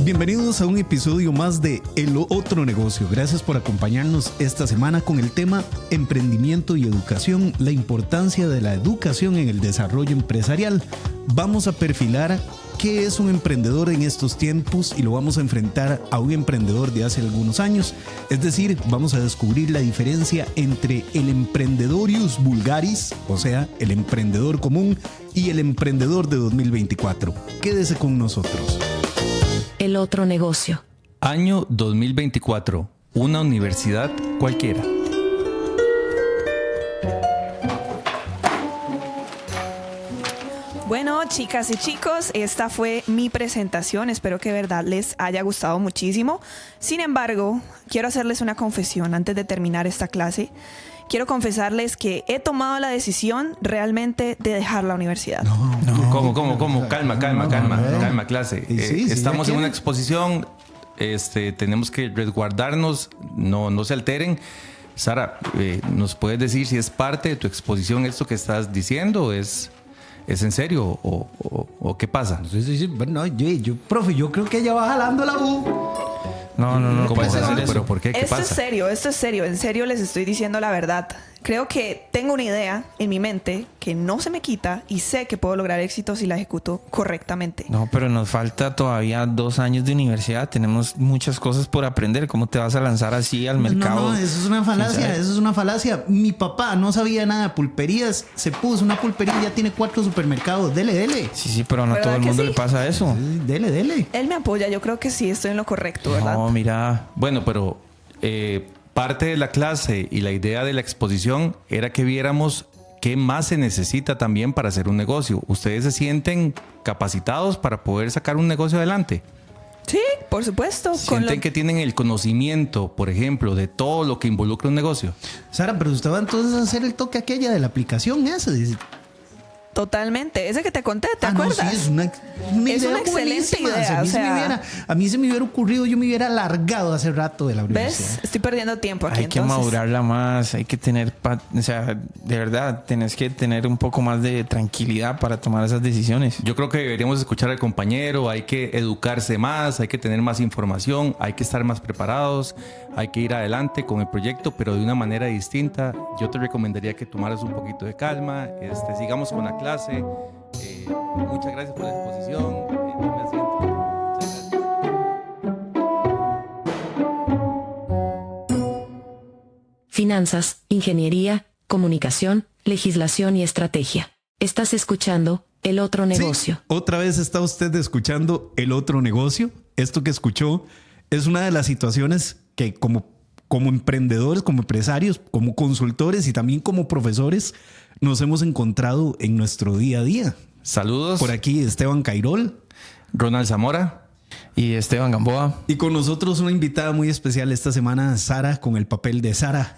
Bienvenidos a un episodio más de El Otro Negocio. Gracias por acompañarnos esta semana con el tema Emprendimiento y Educación, la importancia de la educación en el desarrollo empresarial. Vamos a perfilar qué es un emprendedor en estos tiempos y lo vamos a enfrentar a un emprendedor de hace algunos años. Es decir, vamos a descubrir la diferencia entre el emprendedorius vulgaris, o sea, el emprendedor común, y el emprendedor de 2024. Quédese con nosotros. El Otro Negocio. Año 2024. Una universidad cualquiera. Bueno, chicas y chicos, esta fue mi presentación. Espero que de verdad les haya gustado muchísimo. Sin embargo, quiero hacerles una confesión antes de terminar esta clase. Quiero confesarles que he tomado la decisión realmente de dejar la universidad. ¿Cómo? Calma, clase. Estamos en una exposición, tenemos que resguardarnos, no se alteren. Sara, ¿nos puedes decir si es parte de tu exposición esto que estás diciendo? ¿Es en serio o qué pasa? Sí. Bueno, profe, yo creo que ella va jalando la U. No. ¿Cómo es eso? ¿Pero por qué? ¿Qué pasa? Esto es serio. En serio les estoy diciendo la verdad. Creo que tengo una idea en mi mente que no se me quita y sé que puedo lograr éxito si la ejecuto correctamente. No, pero nos falta todavía 2 años de universidad. Tenemos muchas cosas por aprender. ¿Cómo te vas a lanzar así al mercado? No, eso es una falacia. Mi papá no sabía nada de pulperías. Se puso una pulpería y ya tiene 4 supermercados. Dele. Sí, pero no a todo el mundo le pasa eso. Sí, dele. Él me apoya. Yo creo que sí estoy en lo correcto, ¿verdad? No, mira. Bueno, pero parte de la clase y la idea de la exposición era que viéramos qué más se necesita también para hacer un negocio. ¿Ustedes se sienten capacitados para poder sacar un negocio adelante? Sí, por supuesto. ¿Sienten que tienen el conocimiento, por ejemplo, de todo lo que involucra un negocio? Sara, pero usted va entonces a hacer el toque aquella de la aplicación esa. Totalmente. Ese que te conté, ¿te acuerdas? Sí, es una excelente idea. A mí se me hubiera ocurrido, yo me hubiera largado hace rato de la universidad. ¿Ves? Estoy perdiendo tiempo aquí. Hay que madurarla más, hay que tener, de verdad, tenés que tener un poco más de tranquilidad para tomar esas decisiones. Yo creo que deberíamos escuchar al compañero, hay que educarse más, hay que tener más información, hay que estar más preparados, hay que ir adelante con el proyecto, pero de una manera distinta. Yo te recomendaría que tomaras un poquito de calma, sigamos con la clase. Muchas gracias por la exposición. Tome asiento. Muchas gracias. Finanzas, ingeniería, comunicación, legislación y estrategia. Estás escuchando El Otro Negocio. Sí, otra vez está usted escuchando El Otro Negocio. Esto que escuchó es una de las situaciones que como emprendedores, como empresarios, como consultores y también como profesores nos hemos encontrado en nuestro día a día. Saludos. Por aquí Esteban Cairol, Ronald Zamora y Esteban Gamboa. Y con nosotros una invitada muy especial esta semana, Sara, con el papel de Sara.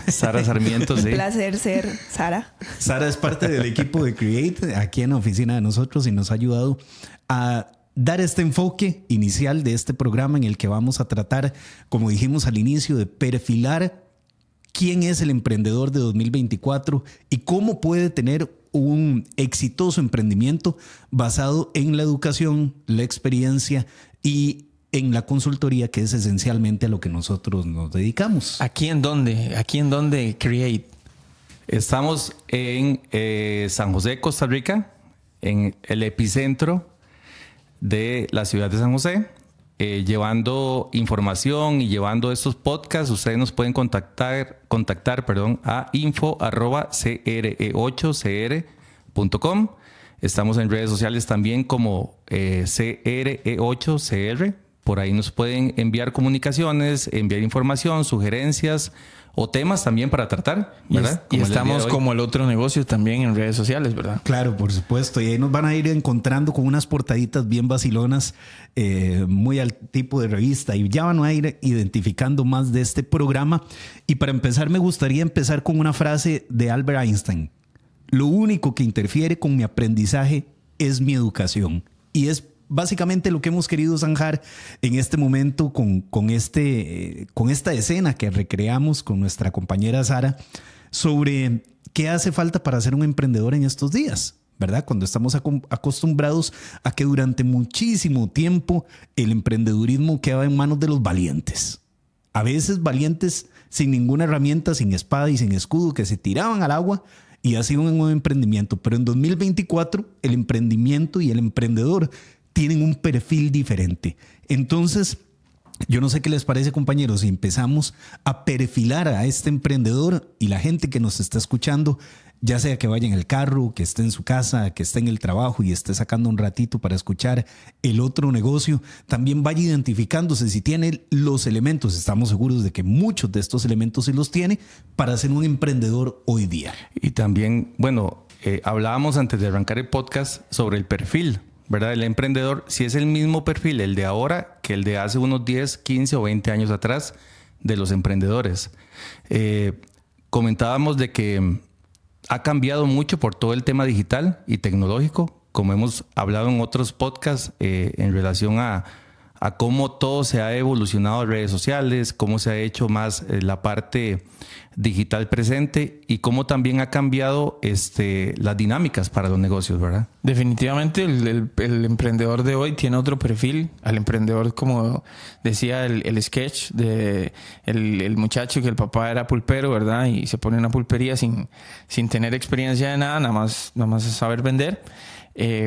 Sara Sarmiento, sí. Un placer ser Sara. Sara es parte del equipo de Create aquí en la oficina de nosotros y nos ha ayudado a dar este enfoque inicial de este programa en el que vamos a tratar, como dijimos al inicio, de perfilar quién es el emprendedor de 2024 y cómo puede tener un exitoso emprendimiento basado en la educación, la experiencia y en la consultoría, que es esencialmente a lo que nosotros nos dedicamos. ¿Aquí en dónde Create? Estamos en San José, Costa Rica, en el epicentro de la ciudad de San José, llevando información y llevando estos podcasts. Ustedes nos pueden contactar a info@cre8cr.com. Estamos en redes sociales también como CRE8CR. Por ahí nos pueden enviar comunicaciones, enviar información, sugerencias o temas también para tratar, ¿verdad? Y estamos como El Otro Negocio también en redes sociales, ¿verdad? Claro, por supuesto. Y ahí nos van a ir encontrando con unas portaditas bien vacilonas, muy al tipo de revista. Y ya van a ir identificando más de este programa. Y para empezar, me gustaría empezar con una frase de Albert Einstein. Lo único que interfiere con mi aprendizaje es mi educación. Y es básicamente lo que hemos querido zanjar en este momento con esta escena que recreamos con nuestra compañera Sara sobre qué hace falta para ser un emprendedor en estos días. ¿verdad? Cuando estamos acostumbrados a que durante muchísimo tiempo el emprendedurismo quedaba en manos de los valientes. A veces valientes sin ninguna herramienta, sin espada y sin escudo, que se tiraban al agua y hacían un nuevo emprendimiento. Pero en 2024 el emprendimiento y el emprendedor tienen un perfil diferente. Entonces, yo no sé qué les parece, compañeros, si empezamos a perfilar a este emprendedor y la gente que nos está escuchando, ya sea que vaya en el carro, que esté en su casa, que esté en el trabajo y esté sacando un ratito para escuchar el otro negocio, también vaya identificándose si tiene los elementos. Estamos seguros de que muchos de estos elementos sí los tiene para ser un emprendedor hoy día. Y también, bueno, hablábamos antes de arrancar el podcast sobre el perfil, ¿verdad? El emprendedor, si es el mismo perfil el de ahora que el de hace unos 10, 15 o 20 años atrás de los emprendedores. Comentábamos de que ha cambiado mucho por todo el tema digital y tecnológico, como hemos hablado en otros podcasts en relación a cómo todo se ha evolucionado en redes sociales, cómo se ha hecho más la parte digital presente y cómo también ha cambiado las dinámicas para los negocios, ¿verdad? Definitivamente el emprendedor de hoy tiene otro perfil. Al emprendedor, como decía el sketch de el muchacho que el papá era pulpero, ¿verdad? Y se pone en una pulpería sin tener experiencia de nada, nada más saber vender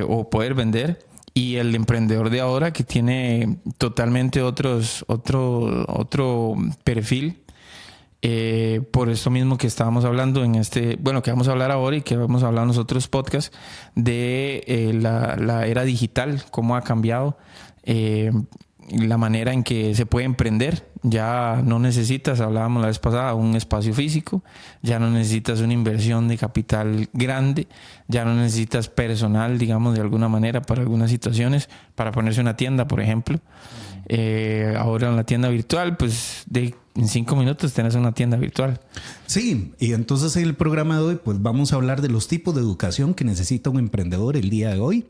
o poder vender. Y el emprendedor de ahora que tiene totalmente otro perfil. Por esto mismo que estábamos hablando que vamos a hablar ahora y que hemos hablado en los otros podcasts de la era digital, cómo ha cambiado la manera en que se puede emprender. Ya no necesitas, hablábamos la vez pasada, un espacio físico, ya no necesitas una inversión de capital grande, ya no necesitas personal, digamos, de alguna manera para algunas situaciones, para ponerse una tienda, por ejemplo. Ahora en la tienda virtual, pues en 5 minutos tenés una tienda virtual. Sí, y entonces en el programa de hoy pues vamos a hablar de los tipos de educación que necesita un emprendedor el día de hoy,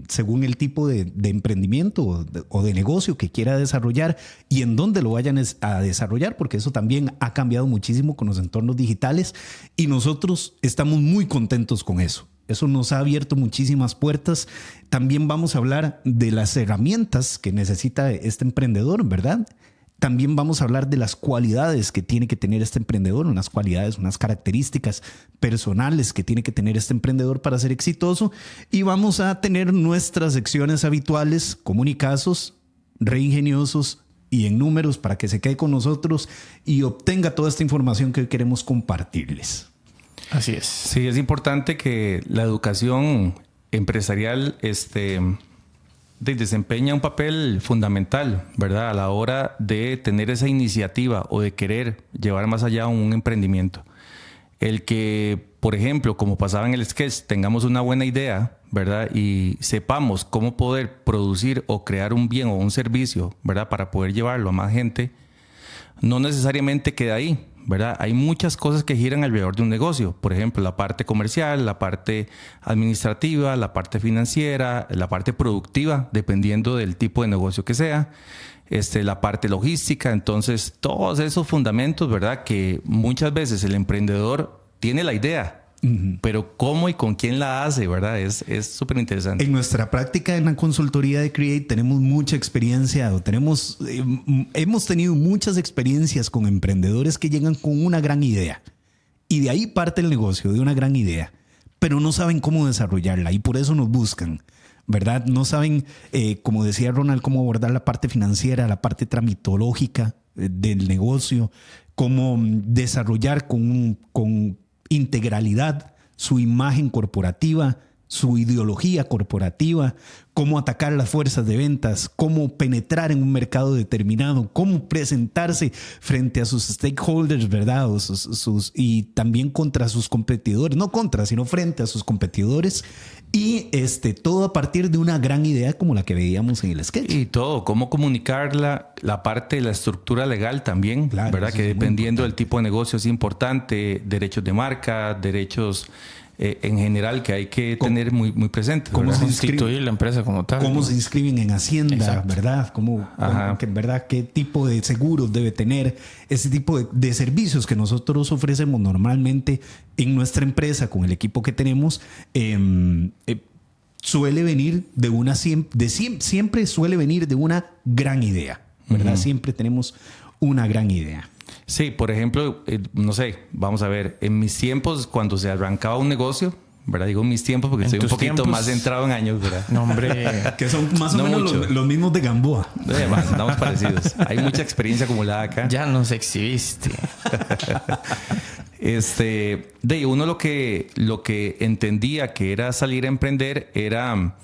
según el tipo de emprendimiento o de negocio que quiera desarrollar y en dónde lo vayan a desarrollar, porque eso también ha cambiado muchísimo con los entornos digitales y nosotros estamos muy contentos con eso. Eso nos ha abierto muchísimas puertas. También vamos a hablar de las herramientas que necesita este emprendedor, ¿verdad? También vamos a hablar de las cualidades que tiene que tener este emprendedor, unas cualidades, unas características personales que tiene que tener este emprendedor para ser exitoso. Y vamos a tener nuestras secciones habituales, comunicazos, reingeniosos y en números para que se quede con nosotros y obtenga toda esta información que hoy queremos compartirles. Así es. Sí, es importante que la educación empresarial desempeña un papel fundamental, ¿verdad? A la hora de tener esa iniciativa o de querer llevar más allá un emprendimiento. El que, por ejemplo, como pasaba en el sketch, tengamos una buena idea, ¿verdad? Y sepamos cómo poder producir o crear un bien o un servicio, ¿verdad? Para poder llevarlo a más gente, no necesariamente queda ahí, ¿verdad? Hay muchas cosas que giran alrededor de un negocio. Por ejemplo, la parte comercial, la parte administrativa, la parte financiera, la parte productiva, dependiendo del tipo de negocio que sea, la parte logística. Entonces, todos esos fundamentos, ¿verdad? Que muchas veces el emprendedor tiene la idea, pero cómo y con quién la hace, ¿verdad? Es súper interesante. En nuestra práctica en la consultoría de Create tenemos mucha experiencia, hemos tenido muchas experiencias con emprendedores que llegan con una gran idea y de ahí parte el negocio, de una gran idea, pero no saben cómo desarrollarla y por eso nos buscan, ¿verdad? No saben, como decía Ronald, cómo abordar la parte financiera, la parte tramitológica del negocio, cómo desarrollar con integralidad su imagen corporativa, su ideología corporativa, cómo atacar las fuerzas de ventas, cómo penetrar en un mercado determinado, cómo presentarse frente a sus stakeholders, ¿verdad? Y también contra sus competidores, no contra, sino frente a sus competidores. Y todo a partir de una gran idea como la que veíamos en el sketch. Y todo, cómo comunicarla, la parte de la estructura legal también, claro, ¿verdad? Que dependiendo del tipo de negocio es importante, derechos de marca, derechos en general que hay que tener muy, muy presente. ¿Cómo ¿verdad? se Constituir la empresa como tal. ¿Cómo se inscriben en Hacienda? Exacto. ¿Verdad? ¿Verdad? ¿Qué tipo de seguros debe tener? Ese tipo de servicios que nosotros ofrecemos normalmente en nuestra empresa con el equipo que tenemos, suele venir siempre suele venir de una gran idea, ¿verdad? Siempre tenemos una gran idea. Sí, por ejemplo, no sé, vamos a ver, en mis tiempos, cuando se arrancaba un negocio, ¿verdad? Digo mis tiempos porque En estoy un tus poquito tiempos, más centrado en años, ¿verdad? No, hombre. Que son más o No menos mucho. los mismos de Gamboa. Estamos parecidos. Hay mucha experiencia acumulada acá. Ya nos exhibiste. De uno lo que entendía que era salir a emprender era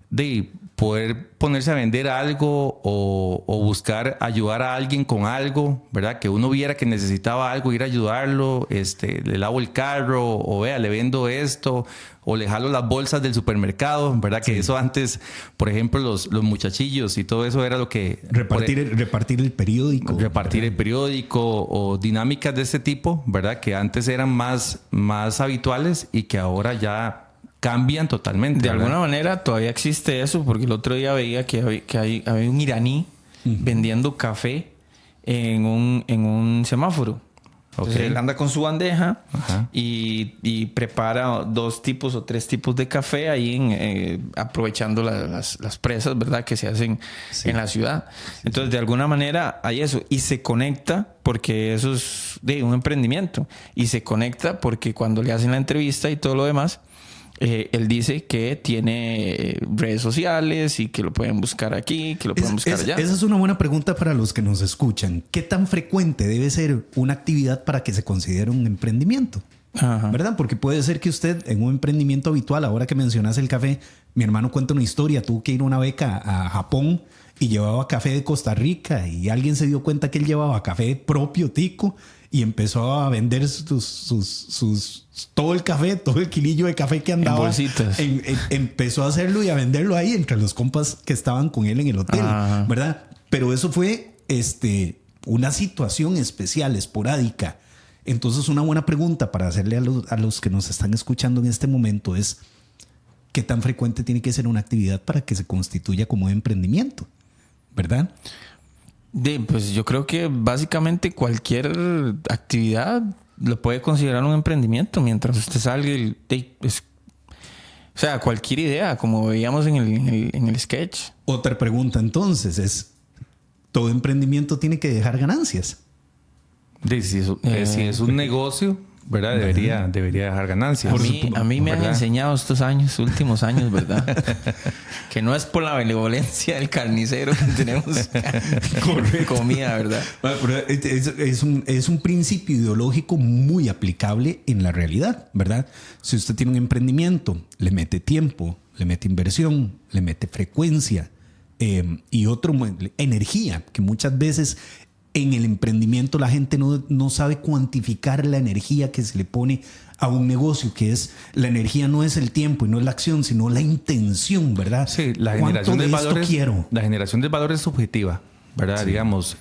de poder ponerse a vender algo o buscar ayudar a alguien con algo, ¿verdad? Que uno viera que necesitaba algo, ir a ayudarlo, le lavo el carro, o vea, le vendo esto, o le jalo las bolsas del supermercado, ¿verdad? Que eso antes, por ejemplo, los muchachillos y todo eso era lo que... Repartir el periódico. Repartir el periódico o dinámicas de este tipo, ¿verdad? Que antes eran más habituales y que ahora ya cambian totalmente. De ¿verdad? alguna manera todavía existe eso, porque el otro día veía que había un iraní vendiendo café en un semáforo. Entonces, él anda con su bandeja y prepara 2 tipos o 3 tipos de café ahí aprovechando las presas, ¿verdad? Que se hacen en la ciudad. Entonces, de alguna manera hay eso. Y se conecta porque eso es de un emprendimiento. Y se conecta porque cuando le hacen la entrevista y todo lo demás, él dice que tiene redes sociales y que lo pueden buscar aquí, que lo pueden buscar allá. Esa es una buena pregunta para los que nos escuchan. ¿Qué tan frecuente debe ser una actividad para que se considere un emprendimiento? Ajá. ¿Verdad? Porque puede ser que usted en un emprendimiento habitual, ahora que mencionas el café, mi hermano cuenta una historia, tuvo que ir a una beca a Japón y llevaba café de Costa Rica y alguien se dio cuenta que él llevaba café propio tico y empezó a vender todo el café, todo el kilillo de café que andaba. En bolsitas. Empezó a hacerlo y a venderlo ahí entre los compas que estaban con él en el hotel, ¿verdad? Pero eso fue una situación especial, esporádica. Entonces, una buena pregunta para hacerle a los que nos están escuchando en este momento es: ¿qué tan frecuente tiene que ser una actividad para que se constituya como emprendimiento? ¿Verdad? Pues yo creo que básicamente cualquier actividad lo puede considerar un emprendimiento mientras usted salga. O sea, cualquier idea, como veíamos en el sketch. Otra pregunta entonces es: ¿todo emprendimiento tiene que dejar ganancias? Si es un negocio, ¿verdad? Debería dejar ganancias. A mí me han ¿verdad? enseñado estos últimos años, ¿verdad? Que no es por la benevolencia del carnicero que tenemos comida, ¿verdad? Bueno, pero es un principio ideológico muy aplicable en la realidad, ¿verdad? Si usted tiene un emprendimiento, le mete tiempo, le mete inversión, le mete frecuencia y energía, que muchas veces en el emprendimiento la gente no sabe cuantificar la energía que se le pone a un negocio, que es la energía no es el tiempo y no es la acción, sino la intención, ¿verdad? Sí, la generación del valor quiero. La generación del valor es subjetiva, ¿verdad? Sí. Digamos,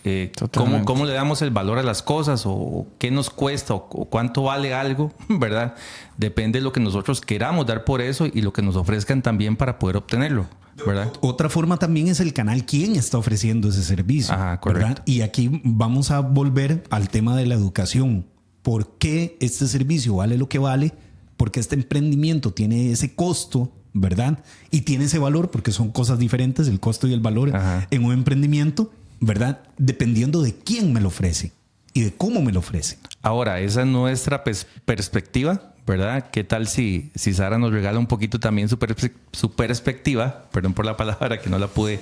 ¿cómo le damos el valor a las cosas o qué nos cuesta o cuánto vale algo, ¿verdad? Depende de lo que nosotros queramos dar por eso y lo que nos ofrezcan también para poder obtenerlo, ¿verdad? Otra forma también es el canal, quién está ofreciendo ese servicio. Ajá, correcto. ¿Verdad? Y aquí vamos a volver al tema de la educación. ¿Por qué este servicio vale lo que vale? Porque este emprendimiento tiene ese costo, ¿verdad? Y tiene ese valor, porque son cosas diferentes, el costo y el valor en un emprendimiento, ¿verdad? Dependiendo de quién me lo ofrece y de cómo me lo ofrece. Ahora, esa es nuestra perspectiva, ¿verdad? ¿Qué tal si Sara nos regala un poquito también su perspectiva? Perdón por la palabra que no la pude...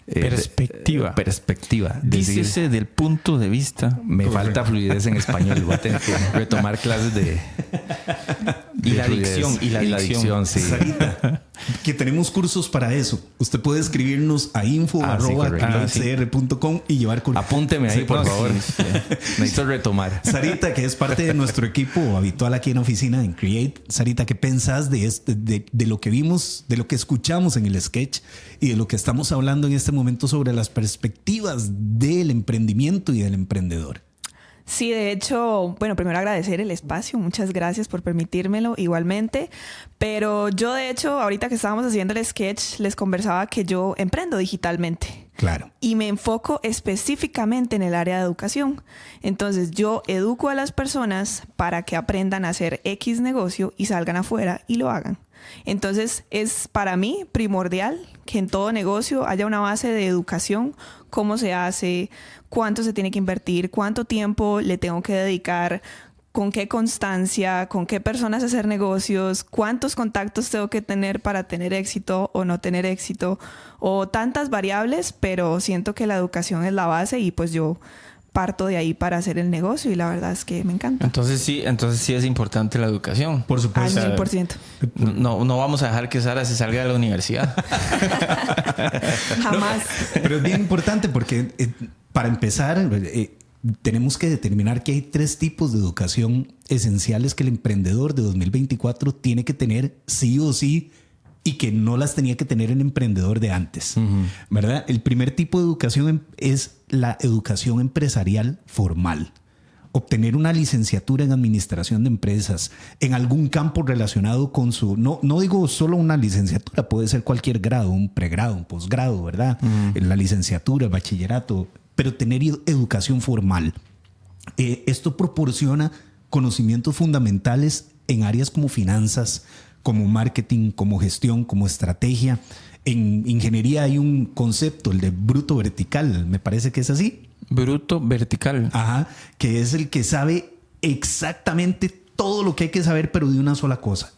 Perspectiva. Dícese del punto de vista. Me falta fluidez en español. Voy a tener que retomar clases de la dicción, sí. Sarita, que tenemos cursos para eso. Usted puede escribirnos a info@cr.com y llevar cursos. Apúnteme ahí, por favor. Sí. Necesito retomar. Sarita, que es parte de nuestro equipo habitual aquí en la oficina en Create. Sarita, ¿qué pensás de lo que vimos, de lo que escuchamos en el sketch y de lo que estamos hablando en este momento sobre las perspectivas del emprendimiento y del emprendedor? Sí, de hecho, bueno, primero agradecer el espacio, muchas gracias por permitírmelo igualmente, pero yo de hecho, ahorita que estábamos haciendo el sketch, les conversaba que yo emprendo digitalmente. Claro. Y me enfoco específicamente en el área de educación. Entonces yo educo a las personas para que aprendan a hacer X negocio y salgan afuera y lo hagan. Entonces es para mí primordial que en todo negocio haya una base de educación, cómo se hace, cuánto se tiene que invertir, cuánto tiempo le tengo que dedicar, con qué constancia, con qué personas hacer negocios, cuántos contactos tengo que tener para tener éxito o no tener éxito, o tantas variables, pero siento que la educación es la base y pues yo parto de ahí para hacer el negocio y la verdad es que me encanta. Entonces sí es importante la educación. Por supuesto. Al 100%. No vamos a dejar que Sara se salga de la universidad. Jamás. Pero es bien importante porque para empezar tenemos que determinar que hay 3 tipos de educación esenciales que el emprendedor de 2024 tiene que tener sí o sí y que no las tenía que tener el emprendedor de antes, ¿verdad? El primer tipo de educación es la educación empresarial formal. Obtener una licenciatura en administración de empresas en algún campo relacionado con su... No digo solo una licenciatura, puede ser cualquier grado, un pregrado, un posgrado, ¿verdad? La licenciatura, el bachillerato, pero tener educación formal. Esto proporciona conocimientos fundamentales en áreas como finanzas, como marketing, como gestión, como estrategia. En ingeniería hay un concepto, el de bruto vertical, me parece que es así. Bruto vertical. Ajá, que es el que sabe exactamente todo lo que hay que saber, pero de una sola cosa.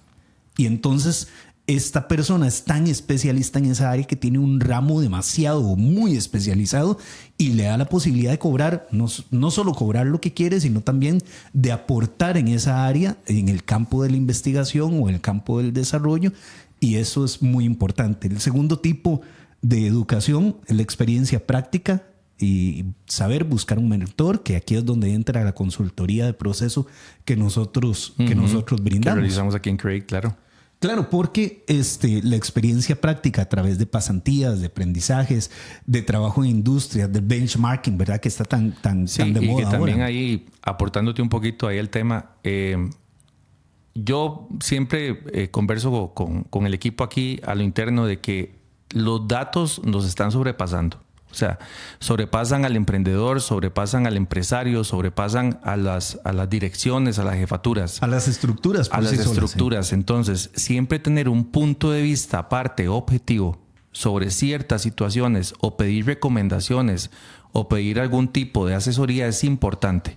Y entonces esta persona es tan especialista en esa área que tiene un ramo demasiado, muy especializado y le da la posibilidad de cobrar, no solo cobrar lo que quiere, sino también de aportar en esa área, en el campo de la investigación o en el campo del desarrollo. Y eso es muy importante. El segundo tipo de educación es la experiencia práctica y saber buscar un mentor, que aquí es donde entra la consultoría de proceso que nosotros brindamos. Que realizamos aquí en Craig, claro. Claro, porque la experiencia práctica a través de pasantías, de aprendizajes, de trabajo en industria, del benchmarking, ¿verdad? Que está tan de moda y que también ahora. ahí, aportándote un poquito ahí el tema, yo siempre converso con el equipo aquí a lo interno de que los datos nos están sobrepasando. O sea, sobrepasan al emprendedor, sobrepasan al empresario, sobrepasan a las direcciones, a las jefaturas. A las estructuras. A las estructuras. Entonces, siempre tener un punto de vista aparte, objetivo, sobre ciertas situaciones o pedir recomendaciones o pedir algún tipo de asesoría es importante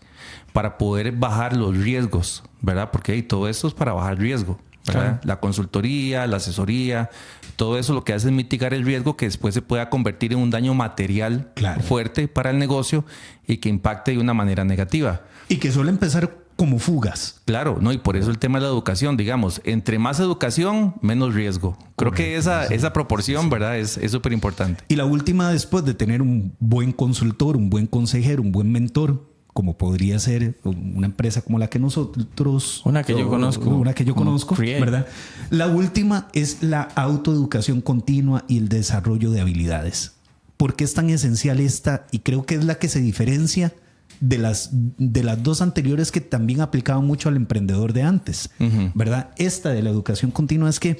para poder bajar los riesgos, ¿verdad? Porque todo esto es para bajar riesgo, ¿verdad? Claro. La consultoría, la asesoría, todo eso lo que hace es mitigar el riesgo que después se pueda convertir en un daño material fuerte para el negocio y que impacte de una manera negativa. Y que suele empezar como fugas. Claro, ¿no? Y por eso el tema de la educación, digamos, entre más educación, menos riesgo. Creo que esa proporción, ¿verdad? Es súper importante. Y la última, después de tener un buen consultor, un buen consejero, un buen mentor, como podría ser una empresa como la que nosotros... Una que yo conozco, ¿verdad? La última es la autoeducación continua y el desarrollo de habilidades. ¿Por qué es tan esencial esta? Y creo que es la que se diferencia de las 2 anteriores que también aplicaban mucho al emprendedor de antes, ¿verdad? Esta de la educación continua es que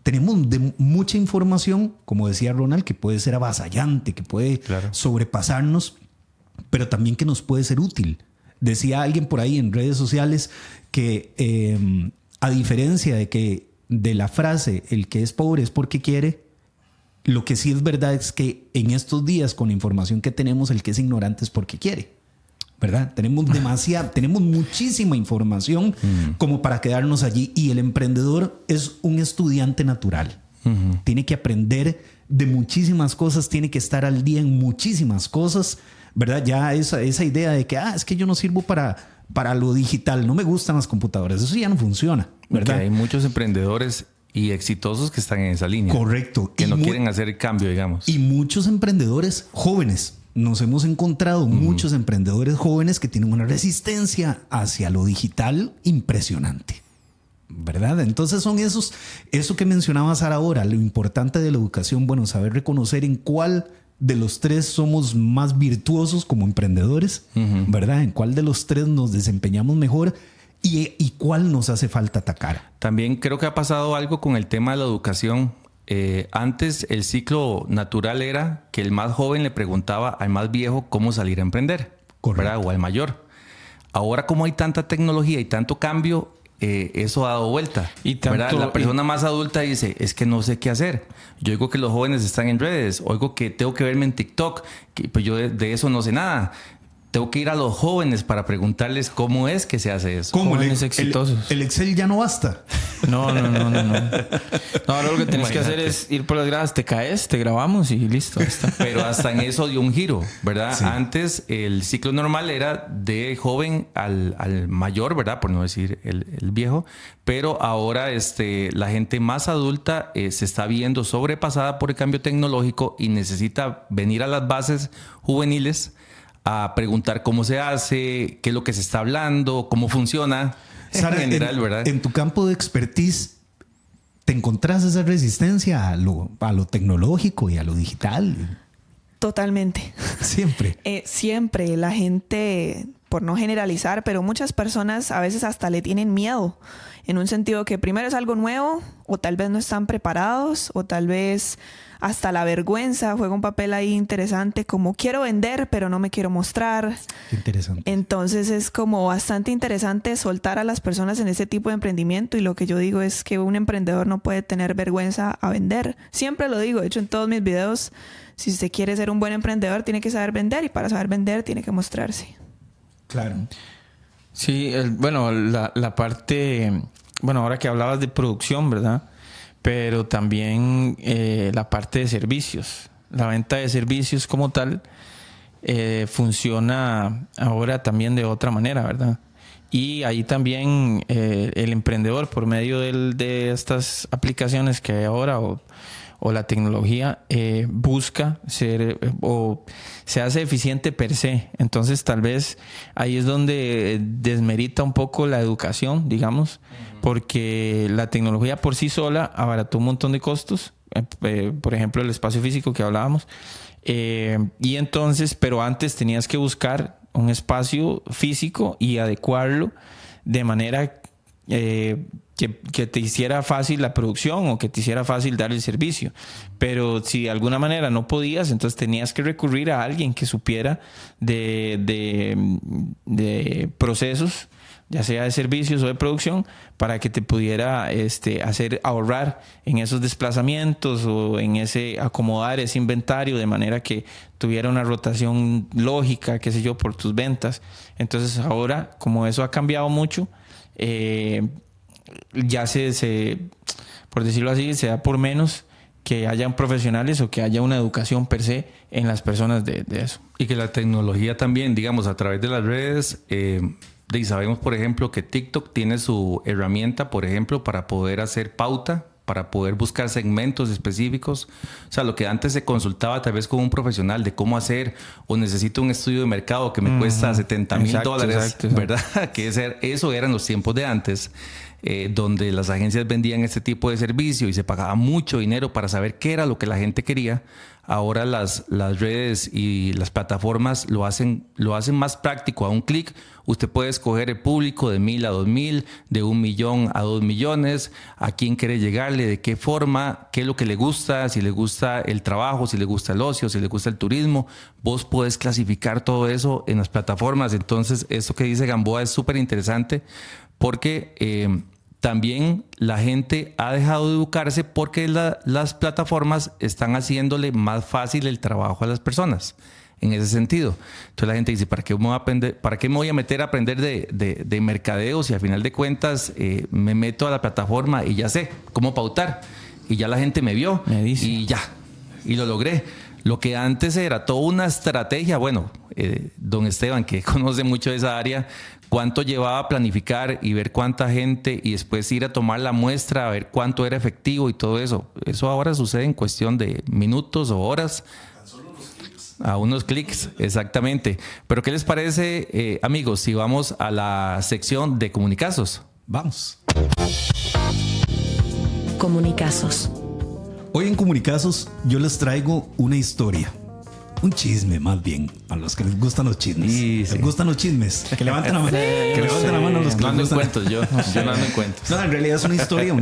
tenemos mucha información, como decía Ronald, que puede ser avasallante, que puede sobrepasarnos, pero también que nos puede ser útil. Decía alguien por ahí en redes sociales que a diferencia de la frase el que es pobre es porque quiere, lo que sí es verdad es que en estos días con la información que tenemos el que es ignorante es porque quiere, ¿verdad? Tenemos muchísima información como para quedarnos allí, y el emprendedor es un estudiante natural. Tiene que aprender de muchísimas cosas, tiene que estar al día en muchísimas cosas, ¿verdad? Ya esa idea de que es que yo no sirvo para lo digital, no me gustan las computadoras, eso ya no funciona, ¿verdad? Okay, hay muchos emprendedores y exitosos que están en esa línea. Correcto. Que no quieren hacer el cambio, digamos. Y muchos emprendedores jóvenes. Nos hemos encontrado muchos emprendedores jóvenes que tienen una resistencia hacia lo digital impresionante, ¿verdad? Entonces son eso que mencionabas ahora, lo importante de la educación, bueno, saber reconocer en cuál de los tres somos más virtuosos como emprendedores, ¿verdad? ¿En cuál de los tres nos desempeñamos mejor y cuál nos hace falta atacar? También creo que ha pasado algo con el tema de la educación. Antes el ciclo natural era que el más joven le preguntaba al más viejo cómo salir a emprender, ¿verdad? O al mayor. Ahora, como hay tanta tecnología y tanto cambio, eso ha dado vuelta. Y tanto, la persona más adulta dice, es que no sé qué hacer. Yo oigo que los jóvenes están en redes, oigo que tengo que verme en TikTok, que pues yo de eso no sé nada. Tengo que ir a los jóvenes para preguntarles cómo es que se hace eso. ¿Cómo? Jóvenes exitosos. El Excel ya no basta. No. No, ahora lo que tienes que hacer es ir por las gradas, te caes, te grabamos y listo. Ahí está. Pero hasta en eso dio un giro, ¿verdad? Sí. Antes el ciclo normal era de joven al mayor, ¿verdad? Por no decir el viejo. Pero ahora la gente más adulta se está viendo sobrepasada por el cambio tecnológico y necesita venir a las bases juveniles a preguntar cómo se hace, qué es lo que se está hablando, cómo funciona. Sara, en general, ¿verdad? En tu campo de expertise, ¿te encontrás esa resistencia a lo tecnológico y a lo digital? Totalmente. Siempre. Siempre la gente, por no generalizar, pero muchas personas a veces hasta le tienen miedo, en un sentido que primero es algo nuevo, o tal vez no están preparados, o tal vez hasta la vergüenza juega un papel ahí interesante, como quiero vender, pero no me quiero mostrar. Qué interesante. Entonces es como bastante interesante soltar a las personas en ese tipo de emprendimiento, y lo que yo digo es que un emprendedor no puede tener vergüenza a vender. Siempre lo digo, de hecho en todos mis videos, si usted quiere ser un buen emprendedor tiene que saber vender, y para saber vender tiene que mostrarse. Claro. Sí, la parte, ahora que hablabas de producción, ¿verdad? Pero también la parte de servicios. La venta de servicios como tal funciona ahora también de otra manera, ¿verdad? Y ahí también el emprendedor, por medio de estas aplicaciones que hay ahora o la tecnología, busca ser o se hace eficiente per se. Entonces tal vez ahí es donde desmerita un poco la educación, digamos, porque la tecnología por sí sola abarató un montón de costos, por ejemplo el espacio físico que hablábamos, y entonces, pero antes tenías que buscar un espacio físico y adecuarlo de manera que te hiciera fácil la producción o que te hiciera fácil dar el servicio. Pero si de alguna manera no podías, entonces tenías que recurrir a alguien que supiera de procesos, ya sea de servicios o de producción, para que te pudiera hacer ahorrar en esos desplazamientos o en acomodar ese inventario de manera que tuviera una rotación lógica, qué sé yo, por tus ventas. Entonces ahora, como eso ha cambiado mucho, ya por decirlo así, se da por menos que hayan profesionales o que haya una educación per se en las personas de eso. Y que la tecnología también, digamos, a través de las redes, y sabemos, por ejemplo, que TikTok tiene su herramienta, por ejemplo, para poder hacer pauta, para poder buscar segmentos específicos. O sea, lo que antes se consultaba tal vez con un profesional de cómo hacer, o necesito un estudio de mercado que me cuesta $70,000, exacto. ¿verdad? Que eso eran los tiempos de antes, donde las agencias vendían este tipo de servicio y se pagaba mucho dinero para saber qué era lo que la gente quería. Ahora las redes y las plataformas lo hacen más práctico. A un clic usted puede escoger el público de 1,000 a 2,000, de 1 millón a 2 millones, a quién quiere llegarle, de qué forma, qué es lo que le gusta, si le gusta el trabajo, si le gusta el ocio, si le gusta el turismo. Vos podés clasificar todo eso en las plataformas. Entonces, eso que dice Gamboa es súper interesante, porque también la gente ha dejado de educarse porque las plataformas están haciéndole más fácil el trabajo a las personas en ese sentido. Entonces la gente dice, ¿para qué me voy a meter a aprender de mercadeo si al final de cuentas me meto a la plataforma y ya sé cómo pautar? Y ya la gente me vio, me dice. y lo logré. Lo que antes era toda una estrategia, don Esteban, que conoce mucho de esa área, cuánto llevaba a planificar y ver cuánta gente y después ir a tomar la muestra, a ver cuánto era efectivo y todo eso. Eso ahora sucede en cuestión de minutos o horas. A unos clics, exactamente. Pero ¿qué les parece, amigos, si vamos a la sección de comunicazos? Vamos. Comunicazos. Hoy en Comunicazos yo les traigo una historia. Un chisme, más bien, a los que les gustan los chismes. Sí, ¿Les sí. gustan los chismes? Que levanten la mano. Que levanten la mano los que No ando les en gustan. cuentos, yo no ando en cuentos. No, en realidad es una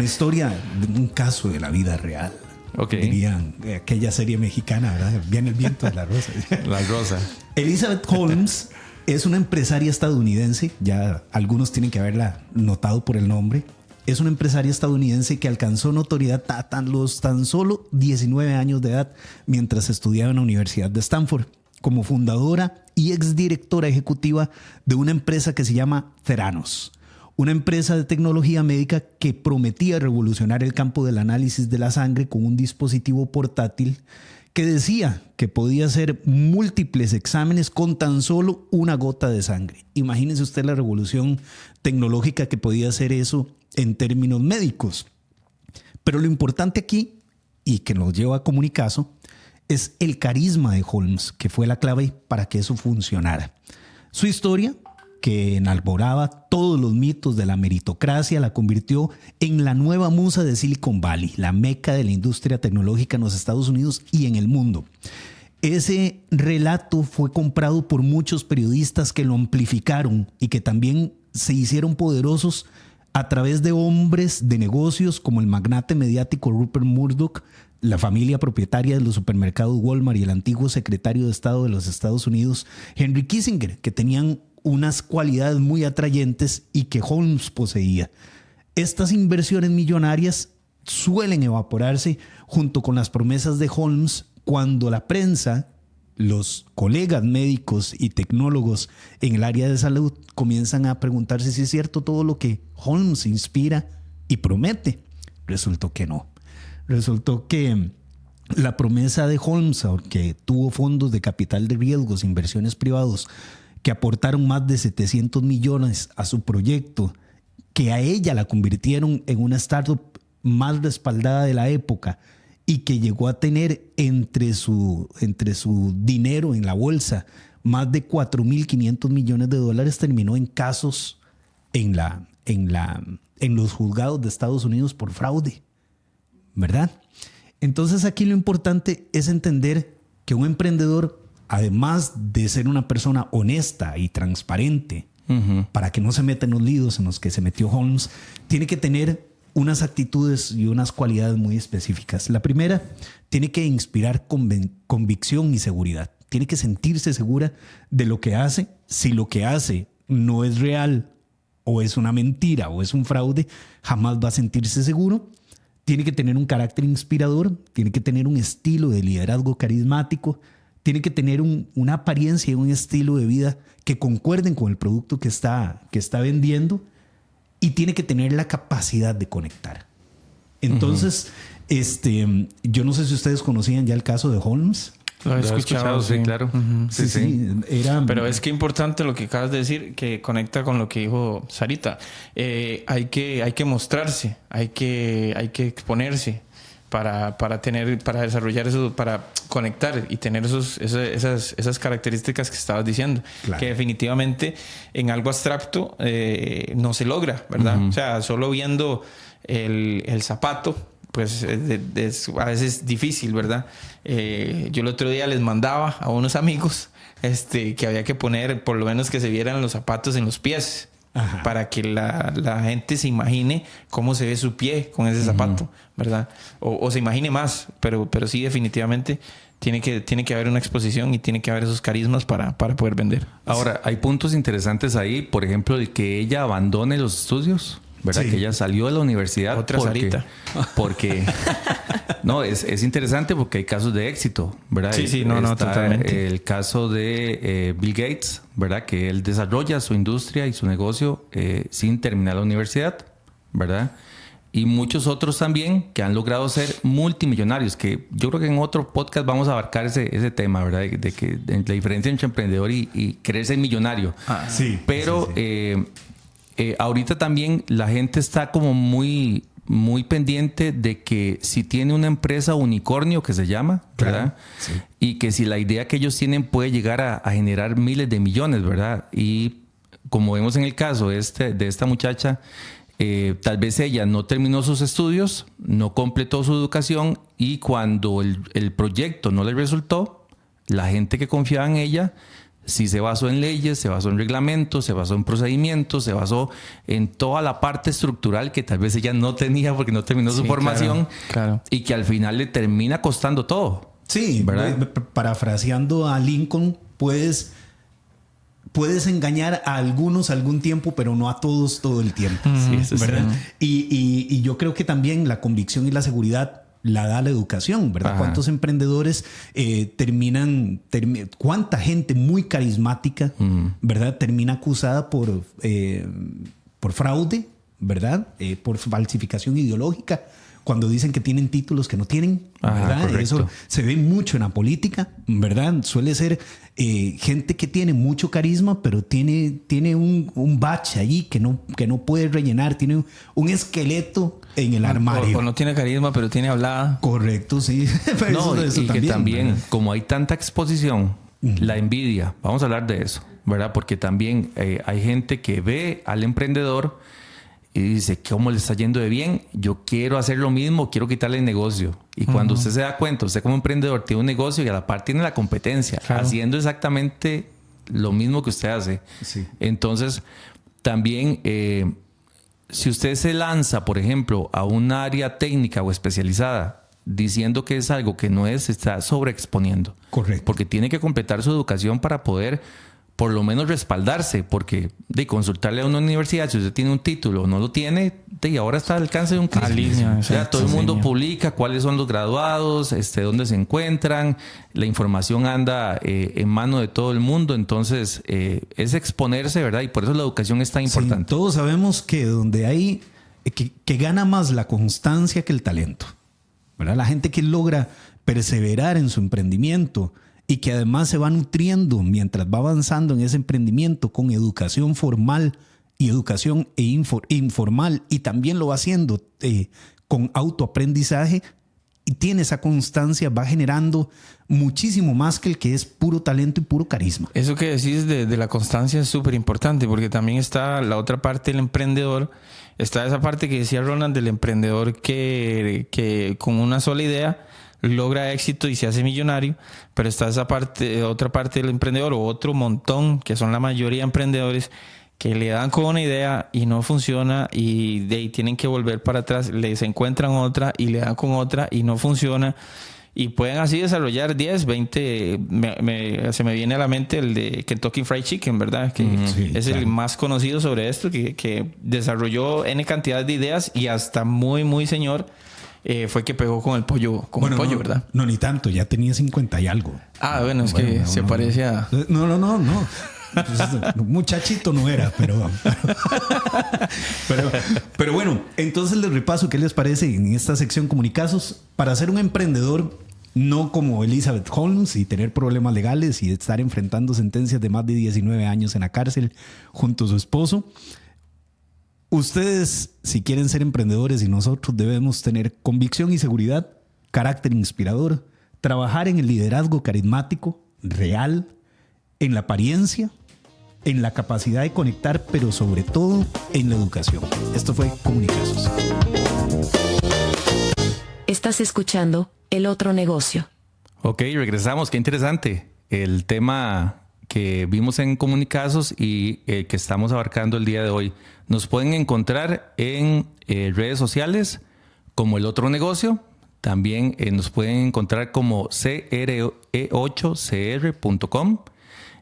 historia de un caso de la vida real. Ok. Dirían aquella serie mexicana, ¿verdad? Viene el viento de la rosa. La rosa. Elizabeth Holmes es una empresaria estadounidense, ya algunos tienen que haberla notado por el nombre. Es una empresaria estadounidense que alcanzó notoriedad a tan solo 19 años de edad mientras estudiaba en la Universidad de Stanford, como fundadora y exdirectora ejecutiva de una empresa que se llama Theranos, una empresa de tecnología médica que prometía revolucionar el campo del análisis de la sangre con un dispositivo portátil que decía que podía hacer múltiples exámenes con tan solo una gota de sangre. Imagínense usted la revolución tecnológica que podía hacer eso en términos médicos. Pero lo importante aquí, y que nos lleva a Comunicazo, es el carisma de Holmes, que fue la clave para que eso funcionara. Su historia, que enalboraba todos los mitos de la meritocracia, la convirtió en la nueva musa de Silicon Valley, la meca de la industria tecnológica en los Estados Unidos y en el mundo. Ese relato fue comprado por muchos periodistas que lo amplificaron y que también se hicieron poderosos a través de hombres de negocios como el magnate mediático Rupert Murdoch, la familia propietaria de los supermercados Walmart y el antiguo secretario de Estado de los Estados Unidos, Henry Kissinger, que tenían unas cualidades muy atrayentes y que Holmes poseía. Estas inversiones millonarias suelen evaporarse junto con las promesas de Holmes cuando la prensa, los colegas médicos y tecnólogos en el área de salud comienzan a preguntarse si es cierto todo lo que Holmes inspira y promete. Resultó que no. Resultó que la promesa de Holmes, que tuvo fondos de capital de riesgos, inversiones privados, que aportaron más de 700 millones a su proyecto, que a ella la convirtieron en una startup más respaldada de la época y que llegó a tener entre su dinero en la bolsa más de 4.500 millones de dólares, terminó en casos en los juzgados de Estados Unidos por fraude, ¿verdad? Entonces aquí lo importante es entender que un emprendedor, además de ser una persona honesta y transparente, para que no se meta en los líos en los que se metió Holmes, tiene que tener unas actitudes y unas cualidades muy específicas. La primera, tiene que inspirar convicción y seguridad. Tiene que sentirse segura de lo que hace. Si lo que hace no es real o es una mentira o es un fraude, jamás va a sentirse seguro. Tiene que tener un carácter inspirador, tiene que tener un estilo de liderazgo carismático, tiene que tener una apariencia y un estilo de vida que concuerden con el producto que está vendiendo, y tiene que tener la capacidad de conectar. Entonces, yo no sé si ustedes conocían ya el caso de Holmes. Lo he escuchado, sí, claro. Sí. Pero es que importante lo que acabas de decir, que conecta con lo que dijo Sarita. Hay que mostrarse, hay que exponerse para desarrollar eso, para conectar y tener esas características que estabas diciendo. Claro. Que definitivamente en algo abstracto no se logra, ¿verdad? O sea, solo viendo el zapato, pues es a veces difícil, ¿verdad? Yo el otro día les mandaba a unos amigos que había que poner, por lo menos que se vieran los zapatos en los pies. Ajá. Para que la gente se imagine cómo se ve su pie con ese zapato, ¿verdad? O se imagine más, pero sí, definitivamente tiene que haber una exposición y tiene que haber esos carismas para poder vender. Ahora, hay puntos interesantes ahí, por ejemplo, de que ella abandone los estudios, ¿verdad? Sí. Que ella salió de la universidad. Otra Sarita. Porque no, es interesante porque hay casos de éxito, ¿verdad? Sí, no, totalmente. El caso de Bill Gates, ¿verdad? Que él desarrolla su industria y su negocio sin terminar la universidad, ¿verdad? Y muchos otros también que han logrado ser multimillonarios, que yo creo que en otro podcast vamos a abarcar ese tema, ¿verdad? De la diferencia entre emprendedor y querer ser millonario. Sí. Pero ahorita también la gente está como muy pendiente de que si tiene una empresa unicornio, que se llama, ¿verdad? Claro, sí. Y que si la idea que ellos tienen puede llegar a generar miles de millones, ¿verdad? Y como vemos en el caso de esta muchacha, tal vez ella no terminó sus estudios, no completó su educación, y cuando el proyecto no le resultó, la gente que confiaba en ella sí se basó en leyes, se basó en reglamentos, se basó en procedimientos, se basó en toda la parte estructural que tal vez ella no tenía porque no terminó su formación, claro. Y que al final le termina costando todo. Sí, ¿verdad? Parafraseando a Lincoln, puedes engañar a algunos algún tiempo, pero no a todos todo el tiempo. Sí, eso ¿verdad? sí. Y yo creo que también la convicción y la seguridad la da la educación, ¿verdad? Ajá. ¿Cuántos emprendedores cuánta gente muy carismática, ¿verdad? Termina acusada por fraude, ¿verdad? Por falsificación ideológica, cuando dicen que tienen títulos que no tienen, ¿verdad? Correcto. Eso se ve mucho en la política, ¿verdad? Suele ser gente que tiene mucho carisma, pero tiene un bache allí que no puede rellenar, tiene un esqueleto en el armario. O no tiene carisma, pero tiene hablada. Correcto, sí. Pero No, eso y que también, ¿verdad? como hay tanta exposición, la envidia, vamos a hablar de eso, ¿verdad? Porque también hay gente que ve al emprendedor y dice, ¿cómo le está yendo de bien? Yo quiero hacer lo mismo, quiero quitarle el negocio. Y cuando usted se da cuenta, usted como emprendedor tiene un negocio y a la par tiene la competencia, claro, haciendo exactamente lo mismo que usted hace. Sí. Entonces, también, si usted se lanza, por ejemplo, a un área técnica o especializada, diciendo que es algo que no es, se está sobreexponiendo. Correcto. Porque tiene que completar su educación para poder por lo menos respaldarse, porque de consultarle a una universidad, si usted tiene un título o no lo tiene, ahora está al alcance de un clic. Línea, Ya todo el mundo línea. publica cuáles son los graduados, dónde se encuentran, la información anda en mano de todo el mundo, entonces es exponerse, ¿verdad? Y por eso la educación es tan importante. Sí, todos sabemos que donde hay que gana más la constancia que el talento, ¿verdad? La gente que logra perseverar en su emprendimiento y que además se va nutriendo mientras va avanzando en ese emprendimiento con educación formal y educación informal, y también lo va haciendo con autoaprendizaje y tiene esa constancia, va generando muchísimo más que el que es puro talento y puro carisma. Eso que decís de la constancia es súper importante, porque también está la otra parte del emprendedor. Está esa parte que decía Ronald del emprendedor que con una sola idea logra éxito y se hace millonario, pero está esa parte, otra parte del emprendedor, o otro montón, que son la mayoría de emprendedores, que le dan con una idea y no funciona, y de ahí tienen que volver para atrás, les encuentran otra y le dan con otra y no funciona, y pueden así desarrollar 10, 20, se me viene a la mente el de Kentucky Fried Chicken, ¿verdad? Que sí, es claro, el más conocido sobre esto, que desarrolló N cantidad de ideas y hasta muy, muy señor fue que pegó con el pollo, no, ¿verdad? No, ni tanto, ya tenía 50 y algo. Ah, bueno, es que se parece a... No. Pues, muchachito no era, pero bueno, entonces les repaso qué les parece en esta sección comunicados. Para ser un emprendedor, no como Elizabeth Holmes y tener problemas legales y estar enfrentando sentencias de más de 19 años en la cárcel junto a su esposo, ustedes, si quieren ser emprendedores, y nosotros debemos tener convicción y seguridad, carácter inspirador, trabajar en el liderazgo carismático, real, en la apariencia, en la capacidad de conectar, pero sobre todo en la educación. Esto fue Comunicazos. Estás escuchando El Otro Negocio. Ok, regresamos. Qué interesante el tema que vimos en Comunicazos y que estamos abarcando el día de hoy. Nos pueden encontrar en redes sociales como El Otro Negocio. También nos pueden encontrar como cre8cr.com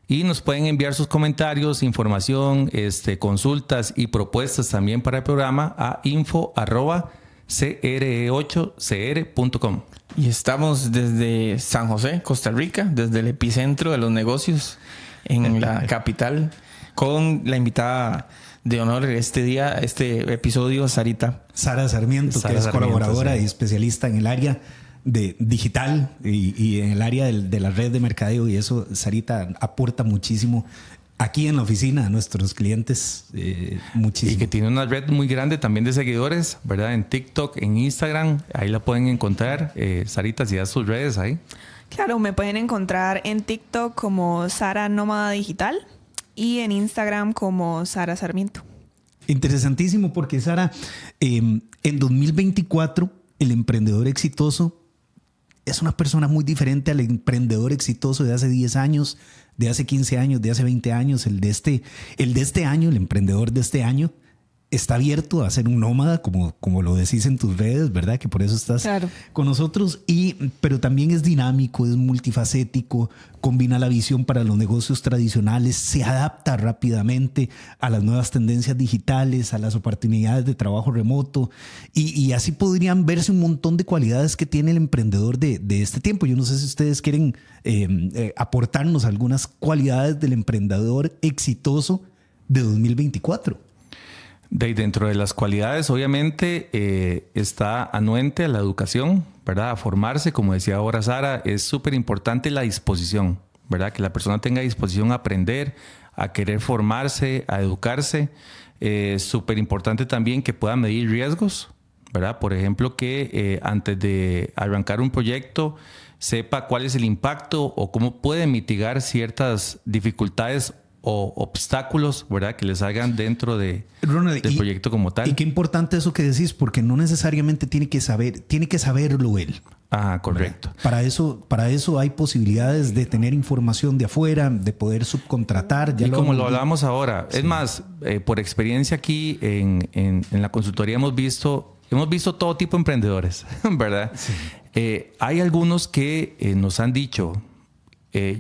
y nos pueden enviar sus comentarios, información, consultas y propuestas también para el programa a info@cre8cr.com. Y estamos desde San José, Costa Rica, desde el epicentro de los negocios en la capital, con la invitada de honor este episodio, Sarita. Sara Sarmiento, que es colaboradora, sí, y especialista en el área de digital y en el área de la red de mercadeo, y eso Sarita aporta muchísimo aquí en la oficina a nuestros clientes, muchísimo. Y que tiene una red muy grande también de seguidores, ¿verdad? En TikTok, en Instagram, ahí la pueden encontrar. Sarita, si das sus redes ahí. Claro, me pueden encontrar en TikTok como Sara Nómada Digital y en Instagram como Sara Sarmiento. Interesantísimo, porque Sara, en 2024 el emprendedor exitoso es una persona muy diferente al emprendedor exitoso de hace 10 años, de hace 15 años, de hace 20 años. El de este año, el emprendedor de este año, está abierto a ser un nómada, como lo decís en tus redes, ¿verdad? Que por eso estás con nosotros. Pero también es dinámico, es multifacético, combina la visión para los negocios tradicionales, se adapta rápidamente a las nuevas tendencias digitales, a las oportunidades de trabajo remoto. Y así podrían verse un montón de cualidades que tiene el emprendedor de este tiempo. Yo no sé si ustedes quieren aportarnos algunas cualidades del emprendedor exitoso de 2024. Dentro de las cualidades, obviamente, está anuente a la educación, ¿verdad? A formarse, como decía ahora Sara, es súper importante la disposición, ¿verdad? Que la persona tenga disposición a aprender, a querer formarse, a educarse. Súper importante también que pueda medir riesgos, ¿verdad? Por ejemplo, que antes de arrancar un proyecto sepa cuál es el impacto o cómo puede mitigar ciertas dificultades o obstáculos, ¿verdad? Que les hagan dentro del proyecto como tal. Y qué importante eso que decís, porque no necesariamente tiene que saberlo él. Ah, correcto. Para eso hay posibilidades de tener información de afuera, de poder subcontratar. Y como lo hablábamos ahora, sí. Es más, por experiencia aquí en la consultoría hemos visto todo tipo de emprendedores, ¿verdad? Sí. Hay algunos que nos han dicho,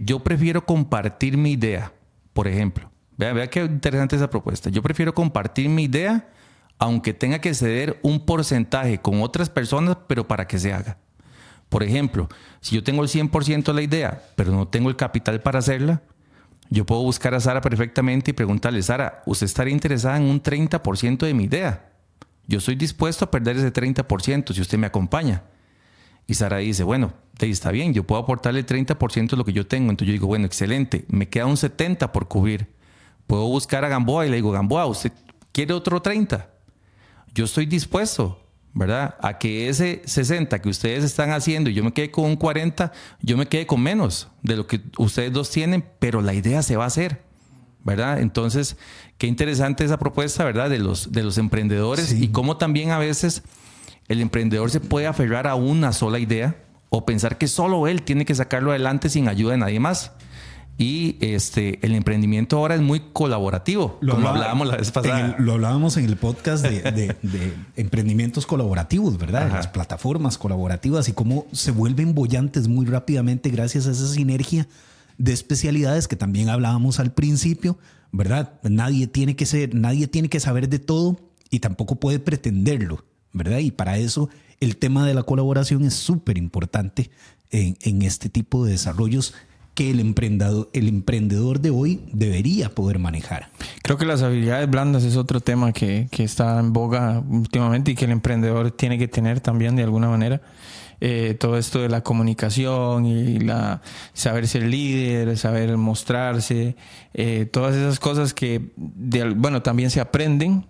yo prefiero compartir mi idea. Por ejemplo, vea qué interesante esa propuesta. Yo prefiero compartir mi idea, aunque tenga que ceder un porcentaje con otras personas, pero para que se haga. Por ejemplo, si yo tengo el 100% de la idea, pero no tengo el capital para hacerla, yo puedo buscar a Sara perfectamente y preguntarle, Sara, ¿usted estaría interesada en un 30% de mi idea? Yo estoy dispuesto a perder ese 30% si usted me acompaña. Y Sara dice, bueno, está bien, yo puedo aportarle el 30% de lo que yo tengo. Entonces yo digo, bueno, excelente, me queda un 70% por cubrir. Puedo buscar a Gamboa y le digo, Gamboa, ¿usted quiere otro 30%? Yo estoy dispuesto, ¿verdad? A que ese 60% que ustedes están haciendo y yo me quede con un 40%, yo me quede con menos de lo que ustedes dos tienen, pero la idea se va a hacer, ¿verdad? Entonces, qué interesante esa propuesta, ¿verdad? De los emprendedores, sí. Y cómo también a veces el emprendedor se puede aferrar a una sola idea o pensar que solo él tiene que sacarlo adelante sin ayuda de nadie más. Y el emprendimiento ahora es muy colaborativo, como hablábamos la vez pasada. Lo hablábamos en el podcast de emprendimientos colaborativos, ¿verdad? Las plataformas colaborativas y cómo se vuelven bollantes muy rápidamente gracias a esa sinergia de especialidades que también hablábamos al principio, ¿verdad? Nadie tiene que saber de todo y tampoco puede pretenderlo, ¿verdad? Y para eso el tema de la colaboración es súper importante en este tipo de desarrollos que el emprendedor de hoy debería poder manejar. Creo que las habilidades blandas es otro tema que está en boga últimamente y que el emprendedor tiene que tener también de alguna manera. Todo esto de la comunicación y saber ser líder, saber mostrarse, todas esas cosas que también se aprenden.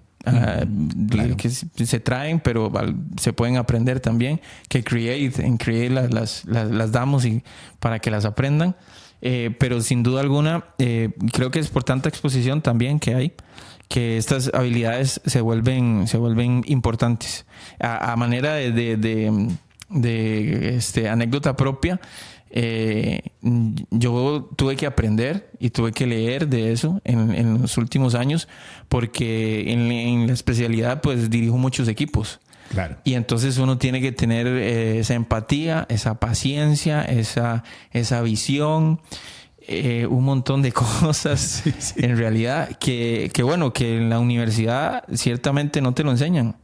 Claro. Que se traen, pero se pueden aprender también, que Create las damos para que las aprendan, pero sin duda alguna creo que es por tanta exposición también que hay, que estas habilidades se vuelven importantes. A manera de anécdota propia, yo tuve que aprender y tuve que leer de eso en los últimos años, porque en la especialidad pues dirijo muchos equipos. Claro. Y entonces uno tiene que tener esa empatía, esa paciencia, esa visión, un montón de cosas en realidad que en la universidad ciertamente no te lo enseñan.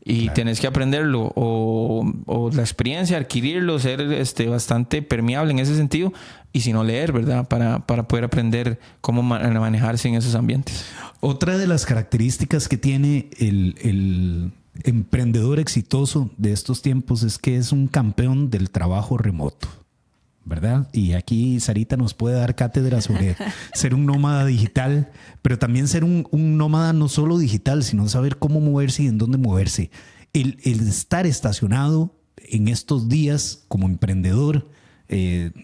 Y claro, tenés que aprenderlo o la experiencia, adquirirlo, ser bastante permeable en ese sentido, y si no leer, ¿verdad? Para poder aprender cómo manejarse en esos ambientes. Otra de las características que tiene el emprendedor exitoso de estos tiempos es que es un campeón del trabajo remoto, ¿verdad? Y aquí Sarita nos puede dar cátedra sobre ser un nómada digital, pero también ser un nómada no solo digital, sino saber cómo moverse y en dónde moverse. El estar estacionado en estos días como emprendedor,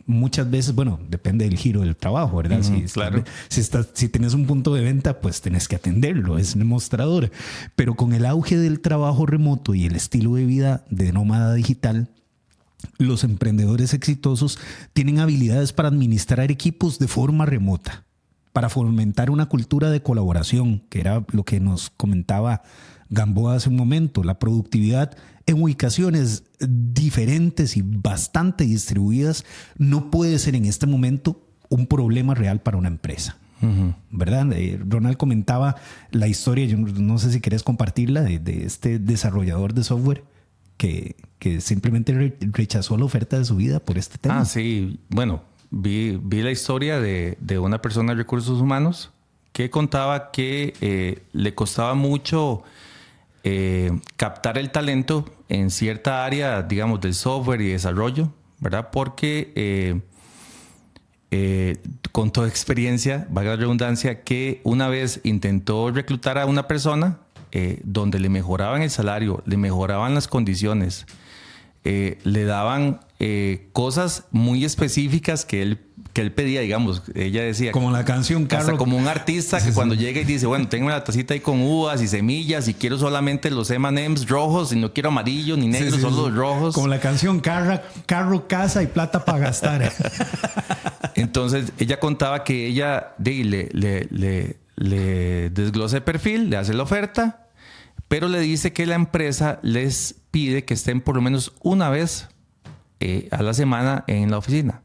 muchas veces, depende del giro del trabajo, ¿verdad? Claro. Si tenés un punto de venta, pues tenés que atenderlo, es un mostrador. Pero con el auge del trabajo remoto y el estilo de vida de nómada digital, los emprendedores exitosos tienen habilidades para administrar equipos de forma remota, para fomentar una cultura de colaboración, que era lo que nos comentaba Gamboa hace un momento. La productividad en ubicaciones diferentes y bastante distribuidas no puede ser en este momento un problema real para una empresa. ¿Verdad? Ronald comentaba la historia, yo no sé si querés compartirla, de este desarrollador de software que simplemente rechazó la oferta de su vida por este tema. Ah, sí. Bueno, vi la historia de una persona de recursos humanos que contaba que le costaba mucho captar el talento en cierta área, digamos, del software y desarrollo, ¿verdad? Porque con toda experiencia, valga la redundancia, que una vez intentó reclutar a una persona donde le mejoraban el salario, le mejoraban las condiciones, le daban cosas muy específicas que él pedía, digamos. Ella decía... Como la canción Carro. Hasta como un artista que cuando llega y dice, bueno, tengo la tacita ahí con uvas y semillas y quiero solamente los M&M's rojos y no quiero amarillo ni negro, solo los rojos. Como la canción Carro, casa y plata para gastar. Entonces, ella contaba que ella le desglosa el perfil, le hace la oferta, pero le dice que la empresa les pide que estén por lo menos una vez a la semana en la oficina.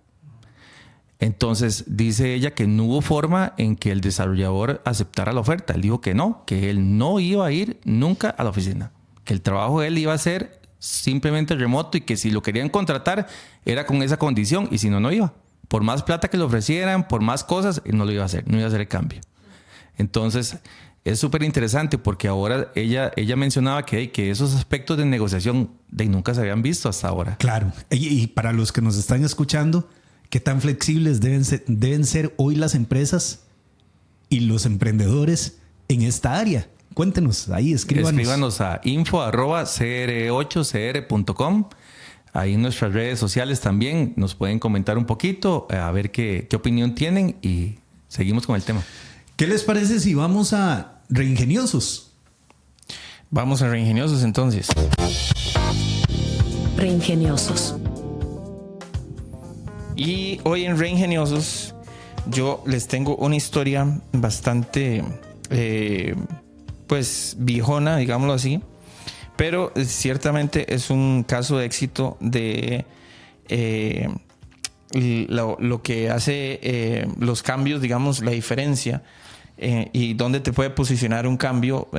Entonces dice ella que no hubo forma en que el desarrollador aceptara la oferta. Él dijo que él no iba a ir nunca a la oficina, que el trabajo de él iba a ser simplemente remoto y que si lo querían contratar era con esa condición y si no, no iba. Por más plata que le ofrecieran, por más cosas, él no lo iba a hacer, no iba a hacer el cambio. Entonces es súper interesante porque ahora ella mencionaba que esos aspectos de negociación nunca se habían visto hasta ahora. Claro. Y para los que nos están escuchando, ¿qué tan flexibles deben ser hoy las empresas y los emprendedores en esta área? Cuéntenos, ahí escríbanos a info@cr8cr.com. Ahí en nuestras redes sociales también nos pueden comentar un poquito, a ver qué opinión tienen y seguimos con el tema. ¿Qué les parece si vamos a Reingeniosos? Vamos a Reingeniosos entonces. Reingeniosos. Y hoy en Reingeniosos yo les tengo una historia bastante pues viejona, digámoslo así, pero ciertamente es un caso de éxito de lo que hace los cambios, digamos, la diferencia y dónde te puede posicionar un cambio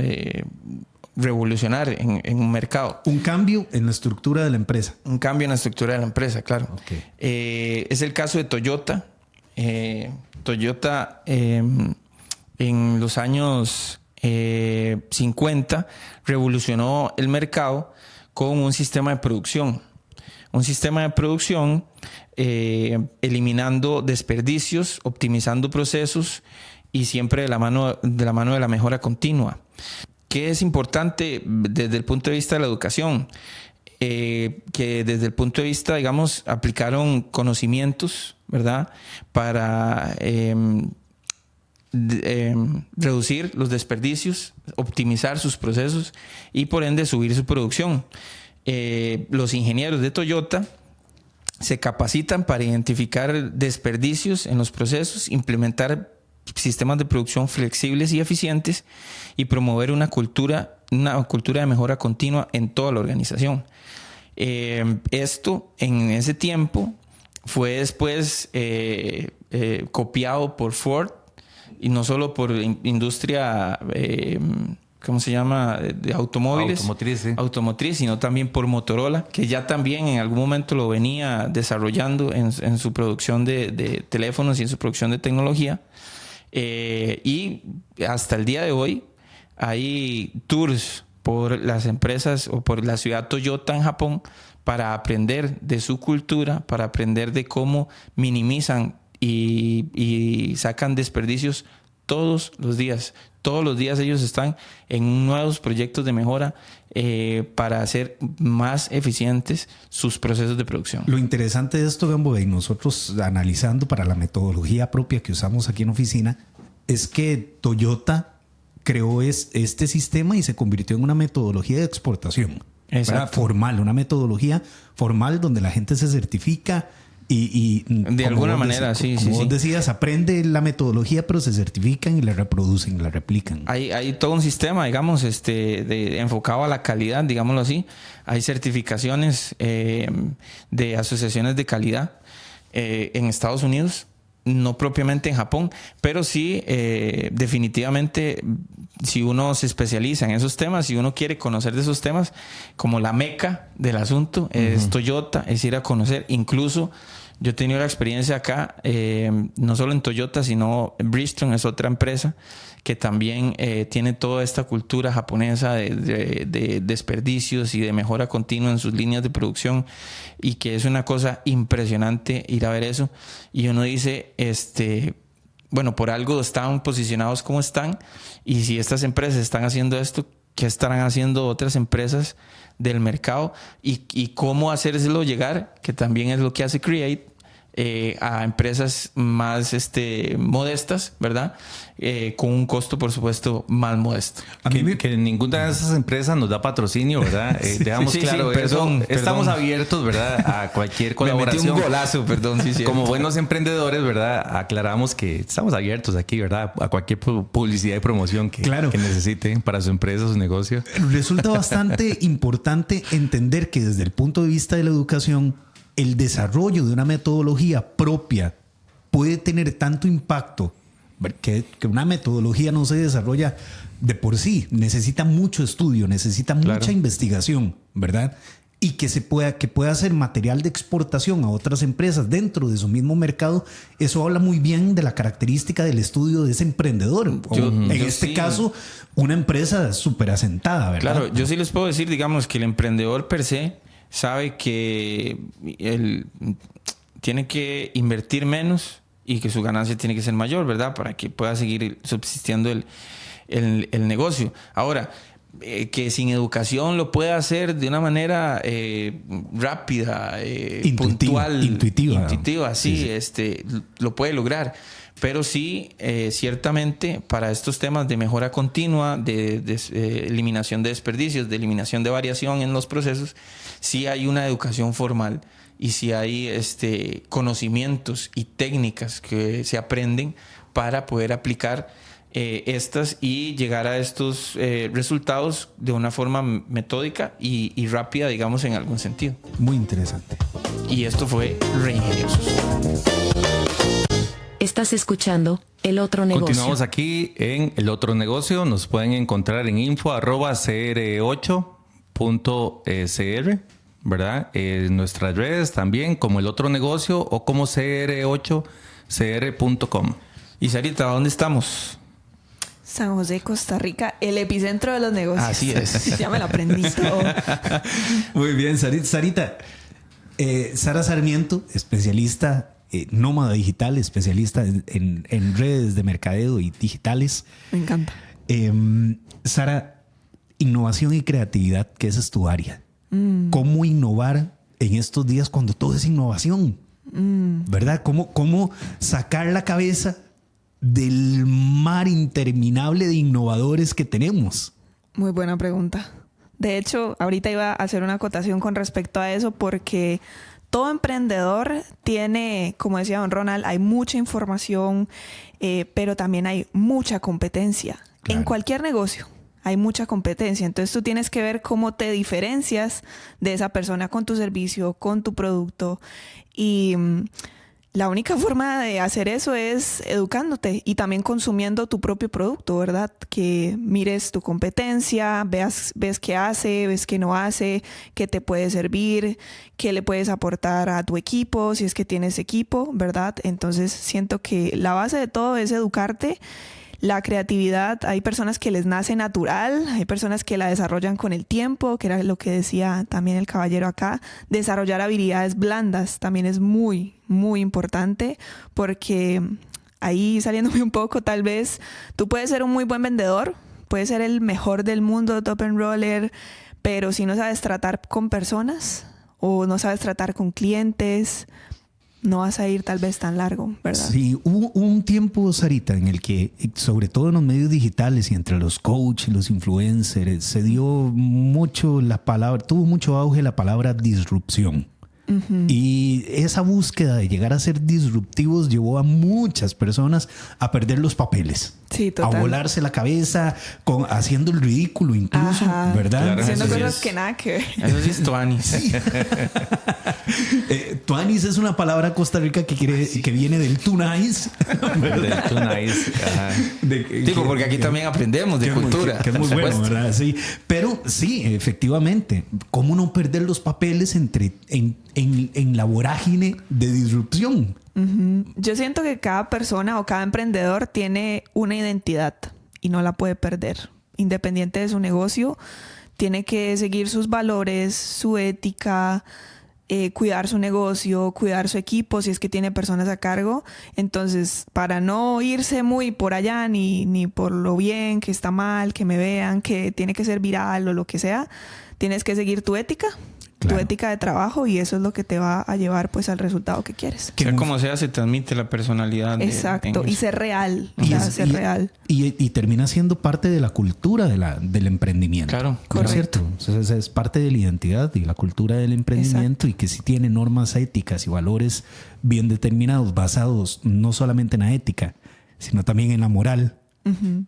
revolucionario en un mercado. Un cambio en la estructura de la empresa. Un cambio en la estructura de la empresa, claro. Okay. Es el caso de Toyota. Toyota en los años 50 revolucionó el mercado con un sistema de producción. Un sistema de producción eliminando desperdicios, optimizando procesos y siempre de la mano de la mejora continua. ¿Qué es importante desde el punto de vista de la educación? Que desde el punto de vista, digamos, aplicaron conocimientos, ¿verdad? Para reducir los desperdicios, optimizar sus procesos y por ende subir su producción. Los ingenieros de Toyota se capacitan para identificar desperdicios en los procesos, implementar sistemas de producción flexibles y eficientes y promover una cultura de mejora continua en toda la organización. Esto en ese tiempo fue después copiado por Ford y no solo por industria ¿cómo se llama? De automóviles. Automotriz, sí. Automotriz, sino también por Motorola, que ya también en algún momento lo venía desarrollando en su producción de teléfonos y en su producción de tecnología. Y hasta el día de hoy hay tours por las empresas o por la ciudad Toyota en Japón para aprender de su cultura, para aprender de cómo minimizan y sacan desperdicios todos los días. Todos los días ellos están en nuevos proyectos de mejora para hacer más eficientes sus procesos de producción. Lo interesante de esto, Gambo, y nosotros analizando para la metodología propia que usamos aquí en oficina, es que Toyota creó este sistema y se convirtió en una metodología de exportación. ¿verdad? Formal, una metodología formal donde la gente se certifica y de alguna manera, como vos decías, aprende la metodología, pero se certifican y la reproducen, la replican. Hay todo un sistema, digamos, enfocado a la calidad, digámoslo así. Hay certificaciones de asociaciones de calidad en Estados Unidos, no propiamente en Japón, pero sí definitivamente si uno se especializa en esos temas, si uno quiere conocer de esos temas, como la meca del asunto es Toyota, es ir a conocer. Incluso yo he tenido la experiencia acá, no solo en Toyota, sino en Bridgestone, es otra empresa que también tiene toda esta cultura japonesa de desperdicios y de mejora continua en sus líneas de producción, y que es una cosa impresionante ir a ver eso. Y uno dice, bueno, por algo están posicionados como están, y si estas empresas están haciendo esto, ¿qué estarán haciendo otras empresas del mercado? Y cómo hacérselo llegar, que también es lo que hace Create, a empresas más modestas, ¿verdad? Con un costo, por supuesto, más modesto. Que ninguna de esas empresas nos da patrocinio, ¿verdad? Dejamos claro eso. Perdón. Estamos abiertos, ¿verdad? A cualquier colaboración. Me metí un golazo, perdón. Sí, como buenos emprendedores, ¿verdad? Aclaramos que estamos abiertos aquí, ¿verdad? A cualquier publicidad y promoción que necesiten para su empresa, su negocio. Resulta bastante importante entender que desde el punto de vista de la educación, el desarrollo de una metodología propia puede tener tanto impacto que una metodología no se desarrolla de por sí. Necesita mucho estudio, necesita mucha investigación, ¿verdad? Y que pueda ser material de exportación a otras empresas dentro de su mismo mercado. Eso habla muy bien de la característica del estudio de ese emprendedor. En este caso, una empresa súper asentada, ¿verdad? Claro, yo sí les puedo decir, digamos, que el emprendedor per se sabe que él tiene que invertir menos y que su ganancia tiene que ser mayor, ¿verdad? Para que pueda seguir subsistiendo el negocio. Ahora, que sin educación lo pueda hacer de una manera rápida, puntual, intuitiva, sí. Lo puede lograr. Pero sí, ciertamente, para estos temas de mejora continua, de eliminación de desperdicios, de eliminación de variación en los procesos, sí hay una educación formal y sí hay conocimientos y técnicas que se aprenden para poder aplicar estas y llegar a estos resultados de una forma metódica y rápida, digamos, en algún sentido. Muy interesante. Y esto fue Reingeniosos. Estás escuchando El Otro Negocio. Continuamos aquí en El Otro Negocio. Nos pueden encontrar en info@cr8.cr, ¿verdad? En nuestras redes también, como El Otro Negocio o como cr8cr.com. Y Sarita, ¿dónde estamos? San José, Costa Rica, el epicentro de los negocios. Así es. Ya me lo aprendí todo. Muy bien, Sarita. Sara Sarmiento, especialista nómada digital, especialista en redes de mercadeo y digitales. Me encanta. Sara, innovación y creatividad, que esa es tu área. ¿Cómo innovar en estos días cuando todo es innovación? ¿Verdad? ¿Cómo sacar la cabeza del mar interminable de innovadores que tenemos? Muy buena pregunta. De hecho, ahorita iba a hacer una acotación con respecto a eso, porque todo emprendedor tiene, como decía don Ronald, hay mucha información, pero también hay mucha competencia. Claro. En cualquier negocio hay mucha competencia. Entonces tú tienes que ver cómo te diferencias de esa persona con tu servicio, con tu producto. Y la única forma de hacer eso es educándote y también consumiendo tu propio producto, ¿verdad? Que mires tu competencia, ves qué hace, ves qué no hace, qué te puede servir, qué le puedes aportar a tu equipo, si es que tienes equipo, ¿verdad? Entonces siento que la base de todo es educarte. La creatividad, hay personas que les nace natural, hay personas que la desarrollan con el tiempo, que era lo que decía también el caballero acá. Desarrollar habilidades blandas también es muy, muy importante, porque ahí saliéndome un poco, tal vez tú puedes ser un muy buen vendedor, puedes ser el mejor del mundo, top and roller, pero si no sabes tratar con personas o no sabes tratar con clientes, no vas a ir tal vez tan largo, ¿verdad? Sí, hubo un tiempo, Sarita, en el que, sobre todo en los medios digitales y entre los coaches y los influencers, se dio mucho la palabra, tuvo mucho auge la palabra disrupción. Y esa búsqueda de llegar a ser disruptivos llevó a muchas personas a perder los papeles. Sí, total. A volarse la cabeza, haciendo el ridículo incluso, Ajá. ¿verdad? Claro, Haciendo eso sí cosas es. que nada que ver. Eso sí es tuanis. Sí. Tuanis es una palabra de Costa Rica que viene del tunais. Del Tunais. Ajá. Digo, porque aquí también aprendemos de cultura. Que es muy por bueno, supuesto. ¿verdad? Sí. Pero sí, efectivamente, ¿cómo no perder los papeles en la vorágine de disrupción? Yo siento que cada persona o cada emprendedor tiene una identidad y no la puede perder. Independiente de su negocio, tiene que seguir sus valores, su ética, cuidar su negocio, cuidar su equipo si es que tiene personas a cargo. Entonces, para no irse muy por allá ni por lo bien, que está mal, que me vean, que tiene que ser viral o lo que sea, tienes que seguir tu ética. Claro. Tu ética de trabajo, y eso es lo que te va a llevar pues al resultado que quieres. Sea como sea, se transmite la personalidad. Exacto, y ser real. O Y sea, es- ser y- real. Y termina siendo parte de la cultura del emprendimiento. Claro, ¿no es correcto. cierto? Entonces, es parte de la identidad y la cultura del emprendimiento, y que sí tiene normas éticas y valores bien determinados, basados no solamente en la ética, sino también en la moral,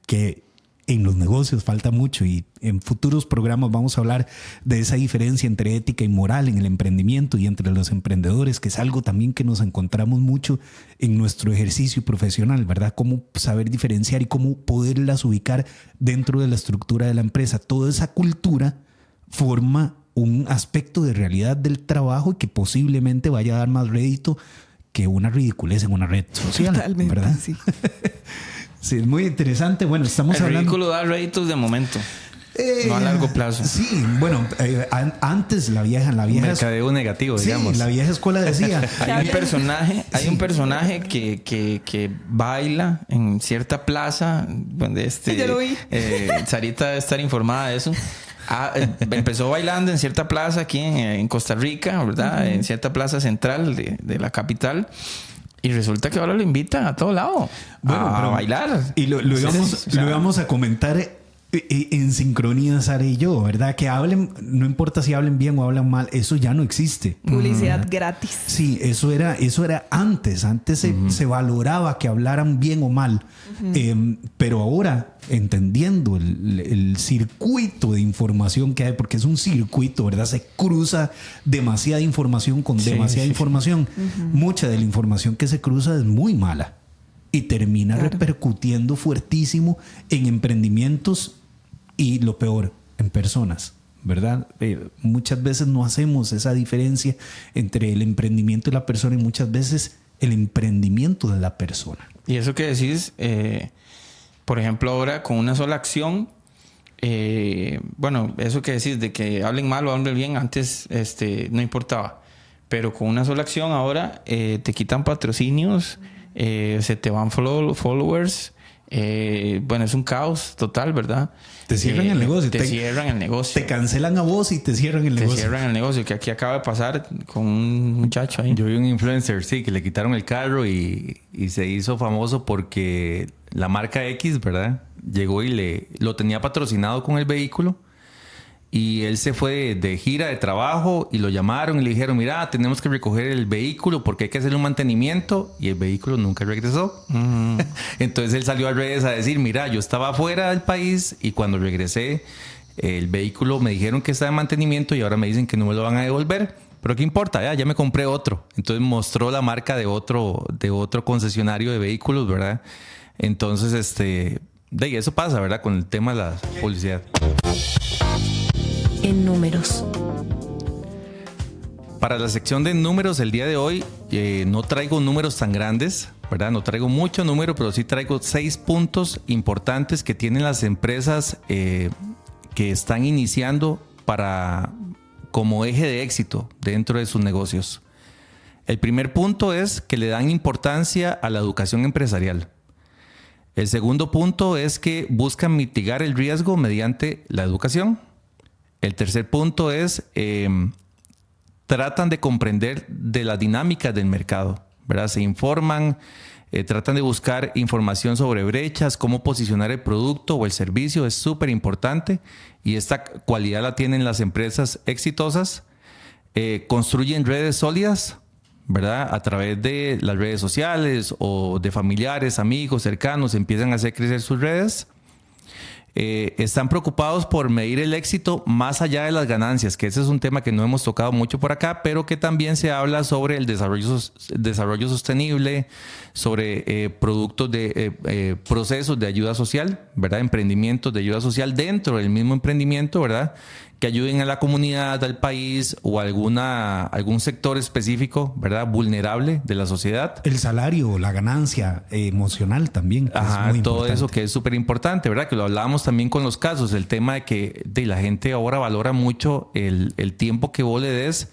que en los negocios falta mucho, y en futuros programas vamos a hablar de esa diferencia entre ética y moral en el emprendimiento y entre los emprendedores, que es algo también que nos encontramos mucho en nuestro ejercicio profesional, ¿verdad? Cómo saber diferenciar y cómo poderlas ubicar dentro de la estructura de la empresa. Toda esa cultura forma un aspecto de realidad del trabajo y que posiblemente vaya a dar más rédito que una ridiculez en una red social, Totalmente, ¿verdad? sí. Sí, es muy interesante. Bueno, estamos El hablando... ridículo da réditos de momento. No a largo plazo. Sí, bueno, antes la vieja Mercadeo negativo, sí, digamos. la vieja escuela decía. Hay un personaje que baila en cierta plaza donde Ya lo vi. Sarita debe estar informada de eso. Empezó bailando en cierta plaza aquí en Costa Rica, ¿verdad? En cierta plaza central de la capital. Y resulta que ahora lo invitan a todo lado a bailar. Y lo íbamos a comentar en sincronía, Sara y yo, ¿verdad? Que hablen, no importa si hablen bien o hablan mal, eso ya no existe. Publicidad gratis. Sí, eso era antes. Antes se valoraba que hablaran bien o mal. Pero ahora, entendiendo el circuito de información que hay, porque es un circuito, ¿verdad? Se cruza demasiada información con demasiada información. Mucha de la información que se cruza es muy mala y termina repercutiendo fuertísimo en emprendimientos y, lo peor, en personas, ¿verdad? Muchas veces no hacemos esa diferencia entre el emprendimiento y la persona, y muchas veces el emprendimiento de la persona. Y eso que decís, por ejemplo, ahora con una sola acción, bueno, eso que decís de que hablen mal o hablen bien, antes no importaba. Pero con una sola acción ahora te quitan patrocinios, se te van followers. Bueno, es un caos total, ¿verdad? Te cierran el negocio. Te cierran el negocio. Te cancelan a vos y te cierran el negocio. Te cierran el negocio, que aquí acaba de pasar con un muchacho ahí. Yo vi un influencer, sí, que le quitaron el carro y se hizo famoso porque la marca X, ¿verdad? Llegó y lo tenía patrocinado con el vehículo, y él se fue de gira de trabajo y lo llamaron y le dijeron, mira, tenemos que recoger el vehículo porque hay que hacerle un mantenimiento, y el vehículo nunca regresó. Entonces él salió a redes a decir, mira, yo estaba fuera del país y cuando regresé el vehículo me dijeron que está en mantenimiento y ahora me dicen que no me lo van a devolver. Pero ¿qué importa? Ya me compré otro. Entonces mostró la marca de otro concesionario de vehículos, ¿verdad? Entonces, eso pasa, ¿verdad? Con el tema de la publicidad. En números. Para la sección de números el día de hoy no traigo números tan grandes, ¿verdad? No traigo mucho número, pero sí traigo 6 puntos importantes que tienen las empresas que están iniciando como eje de éxito dentro de sus negocios. El primer punto es que le dan importancia a la educación empresarial. El segundo punto es que buscan mitigar el riesgo mediante la educación. El tercer punto es tratan de comprender de las dinámicas del mercado, ¿verdad? Se informan, tratan de buscar información sobre brechas, cómo posicionar el producto o el servicio, es súper importante, y esta cualidad la tienen las empresas exitosas. Construyen redes sólidas, ¿verdad? A través de las redes sociales o de familiares, amigos, cercanos, empiezan a hacer crecer sus redes. Están preocupados por medir el éxito más allá de las ganancias, que ese es un tema que no hemos tocado mucho por acá, pero que también se habla sobre el desarrollo sostenible, sobre productos de procesos de ayuda social, ¿verdad? Emprendimientos de ayuda social dentro del mismo emprendimiento, ¿verdad? Que ayuden a la comunidad, al país o a algún sector específico, ¿verdad? Vulnerable de la sociedad. El salario, la ganancia emocional también. Que Ajá, es muy todo importante. eso que es súper importante, ¿verdad? Que lo hablábamos también con los casos, el tema de que la gente ahora valora mucho el tiempo que vos le des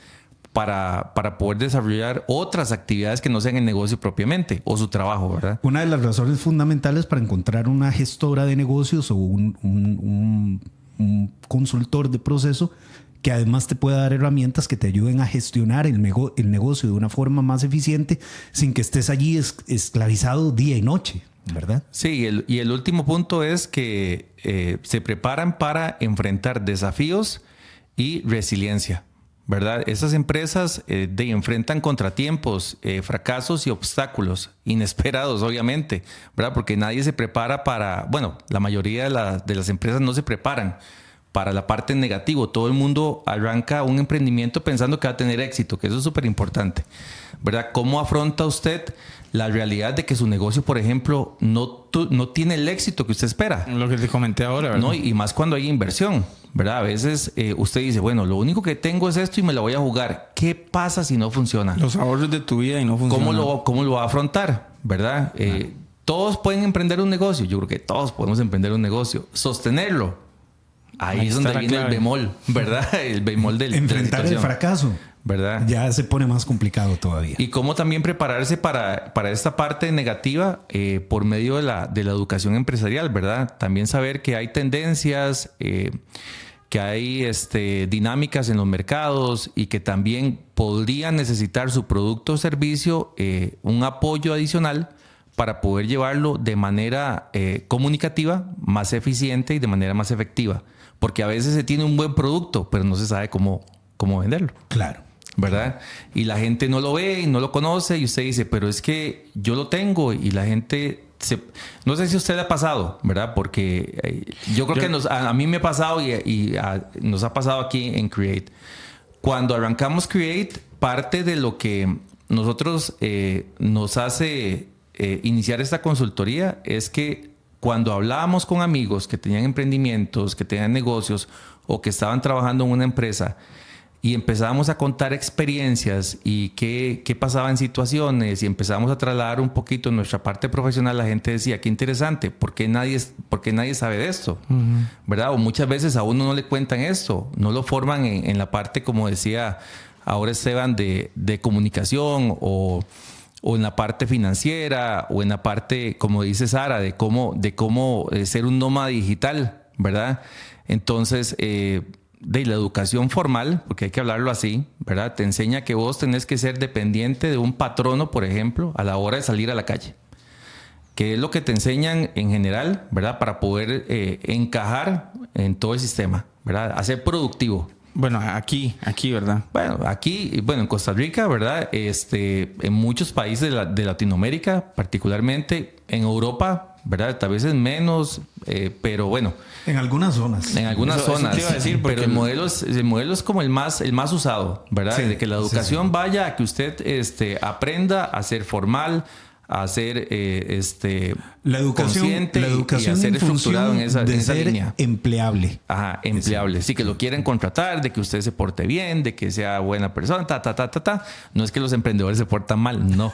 para poder desarrollar otras actividades que no sean el negocio propiamente o su trabajo, ¿verdad? Una de las razones fundamentales para encontrar una gestora de negocios o un consultor de proceso que además te pueda dar herramientas que te ayuden a gestionar el negocio de una forma más eficiente sin que estés allí esclavizado día y noche, ¿verdad? Sí, y el último punto es que se preparan para enfrentar desafíos y resiliencia, ¿verdad? Estas empresas enfrentan contratiempos, fracasos y obstáculos inesperados, obviamente, ¿verdad? Porque nadie se prepara la mayoría de las empresas no se preparan para la parte negativa. Todo el mundo arranca un emprendimiento pensando que va a tener éxito, que eso es súper importante, ¿verdad? ¿Cómo afronta usted la realidad de que su negocio, por ejemplo, no tiene el éxito que usted espera? Lo que te comenté ahora, ¿verdad? ¿No? Y más cuando hay inversión, ¿verdad? A veces usted dice, bueno, lo único que tengo es esto y me la voy a jugar. ¿Qué pasa si no funciona? Los ahorros de tu vida y no funcionan. ¿Cómo lo va a afrontar? ¿Verdad? Todos pueden emprender un negocio. Yo creo que todos podemos emprender un negocio. Sostenerlo. Ahí es donde viene el bemol, ¿verdad? El bemol de enfrentar el fracaso, ¿verdad? Ya se pone más complicado todavía. Y cómo también prepararse para esta parte negativa por medio de la educación empresarial, ¿verdad? También saber que hay tendencias, que hay dinámicas en los mercados y que también podrían necesitar su producto o servicio un apoyo adicional para poder llevarlo de manera comunicativa, más eficiente y de manera más efectiva. Porque a veces se tiene un buen producto, pero no se sabe cómo venderlo. Claro. ¿Verdad? Y la gente no lo ve y no lo conoce y usted dice, pero es que yo lo tengo y la gente... No sé si a usted le ha pasado, ¿verdad? Porque yo creo que a mí me ha pasado y nos ha pasado aquí en Create. Cuando arrancamos Create, parte de lo que nosotros nos hace iniciar esta consultoría es que cuando hablábamos con amigos que tenían emprendimientos, que tenían negocios o que estaban trabajando en una empresa y empezábamos a contar experiencias y qué pasaba en situaciones y empezábamos a trasladar un poquito nuestra parte profesional, la gente decía, qué interesante, ¿por qué nadie sabe de esto? Uh-huh. ¿Verdad? O muchas veces a uno no le cuentan esto, no lo forman en la parte, como decía ahora Esteban, de comunicación o en la parte financiera o en la parte, como dice Sara, de cómo ser un nómada digital, ¿verdad? Entonces, de la educación formal, porque hay que hablarlo así, ¿verdad? Te enseña que vos tenés que ser dependiente de un patrono, por ejemplo, a la hora de salir a la calle. Que es lo que te enseñan en general, ¿verdad? Para poder encajar en todo el sistema, ¿verdad? A ser productivo. Bueno, aquí, ¿verdad? Bueno, en Costa Rica, ¿verdad? En muchos países de Latinoamérica, particularmente en Europa, ¿verdad? Tal vez es menos, pero bueno. En algunas zonas. En algunas zonas. Eso te iba a decir, pero el modelo es como el más usado, ¿verdad? Sí, de que la educación vaya a que usted aprenda a ser formal, a ser la educación, consciente y a ser estructurado en esa línea. Empleable. Ajá, empleable. Sí, que lo quieren contratar, de que usted se porte bien, de que sea buena persona, No es que los emprendedores se portan mal, no.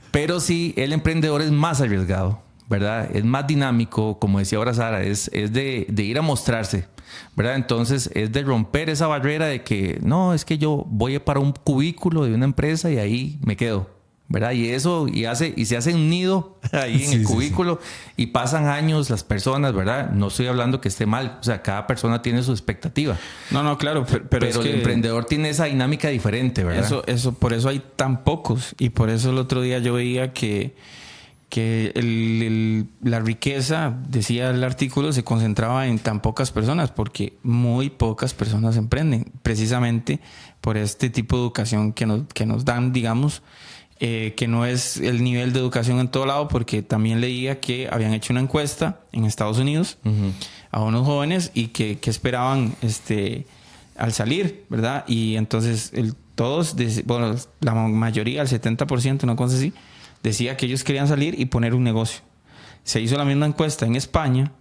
Pero sí, el emprendedor es más arriesgado, ¿verdad? Es más dinámico, como decía ahora Sara, es de ir a mostrarse, ¿verdad? Entonces es de romper esa barrera de que no, es que yo voy para un cubículo de una empresa y ahí me quedo. ¿verdad? Y se hace un nido ahí en el cubículo y pasan años las personas, ¿verdad? No estoy hablando que esté mal, o sea, cada persona tiene su expectativa. No, claro, pero es el que emprendedor tiene esa dinámica diferente, ¿verdad? Por eso hay tan pocos, y por eso el otro día yo veía que la riqueza, decía el artículo, se concentraba en tan pocas personas, porque muy pocas personas emprenden, precisamente por este tipo de educación que nos dan, digamos, que no es el nivel de educación en todo lado, porque también leía que habían hecho una encuesta en Estados Unidos a unos jóvenes y que esperaban al salir, ¿verdad? Y entonces la mayoría, el 70%, una cosa así, decía que ellos querían salir y poner un negocio. Se hizo la misma encuesta en España